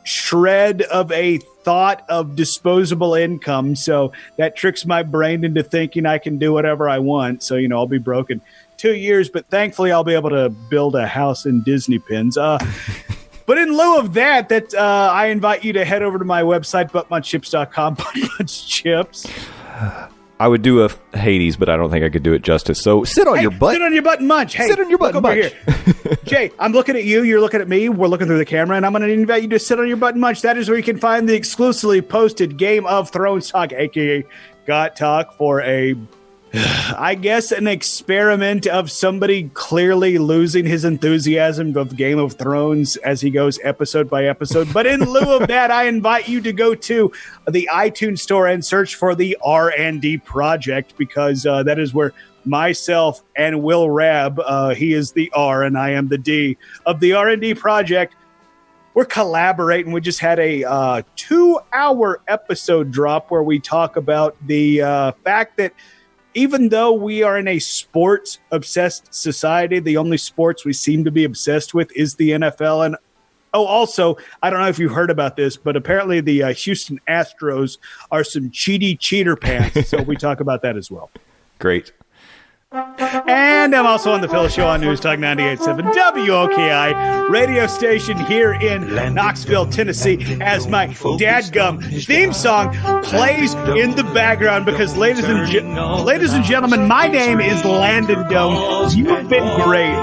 shred of a thought of disposable income, so that tricks my brain into thinking I can do whatever I want. So, you know, I'll be broke in 2 years, but thankfully I'll be able to build a house in Disney pins. But in lieu of that, I invite you to head over to my website, buttmunchchips.com, buttmunchchips. I would do a Hades, but I don't think I could do it justice. So sit on your butt. Sit on your butt and munch. Hey, sit on your butt and munch. Here. Jay, I'm looking at you. You're looking at me. We're looking through the camera, and I'm going to invite you to sit on your butt and munch. That is where you can find the exclusively posted Game of Thrones talk, a.k.a. Got Talk, for I guess an experiment of somebody clearly losing his enthusiasm of Game of Thrones as he goes episode by episode. But in lieu of that, I invite you to go to the iTunes store and search for the R&D Project, because that is where myself and Will Rabb, he is the R and I am the D, of the R&D Project, we're collaborating. We just had a 2-hour episode drop where we talk about the fact that even though we are in a sports-obsessed society, the only sports we seem to be obsessed with is the NFL. And also, I don't know if you heard about this, but apparently the Houston Astros are some cheater pants. So we talk about that as well. Great. And I'm also on the Phil Show on News Talk 98.7 WOKI radio station here in Knoxville, Tennessee, as my dadgum theme song plays in the background, because ladies and gentlemen, my name is Landon Doan. You have been great.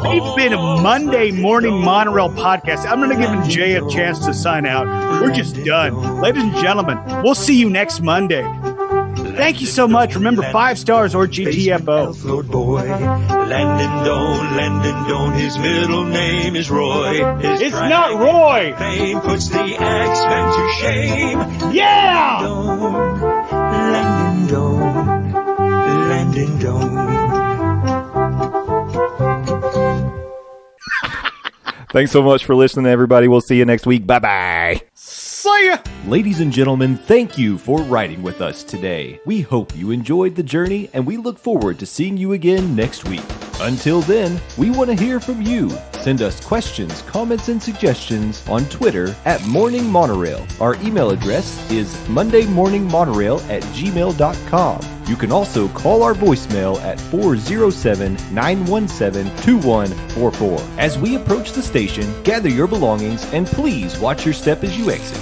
We've been a Monday Morning Monorail Podcast. I'm going to give Jay a chance to sign out. We're just done. Ladies and gentlemen, we'll see you next Monday. Thank you so much. Remember, 5 stars or GTFO. Boy. Landon Doan, his middle name is Roy. It's not Roy. Fame puts the X-Men to shame. Yeah! Landon Doan. Thanks so much for listening, everybody. We'll see you next week. Bye-bye. See ya! Ladies and gentlemen, thank you for riding with us today. We hope you enjoyed the journey, and we look forward to seeing you again next week. Until then, we want to hear from you. Send us questions, comments, and suggestions on Twitter at Morning Monorail. Our email address is mondaymorningmonorail@gmail.com. You can also call our voicemail at 407-917-2144. As we approach the station, gather your belongings and please watch your step as you exit.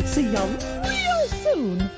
See y'all real soon.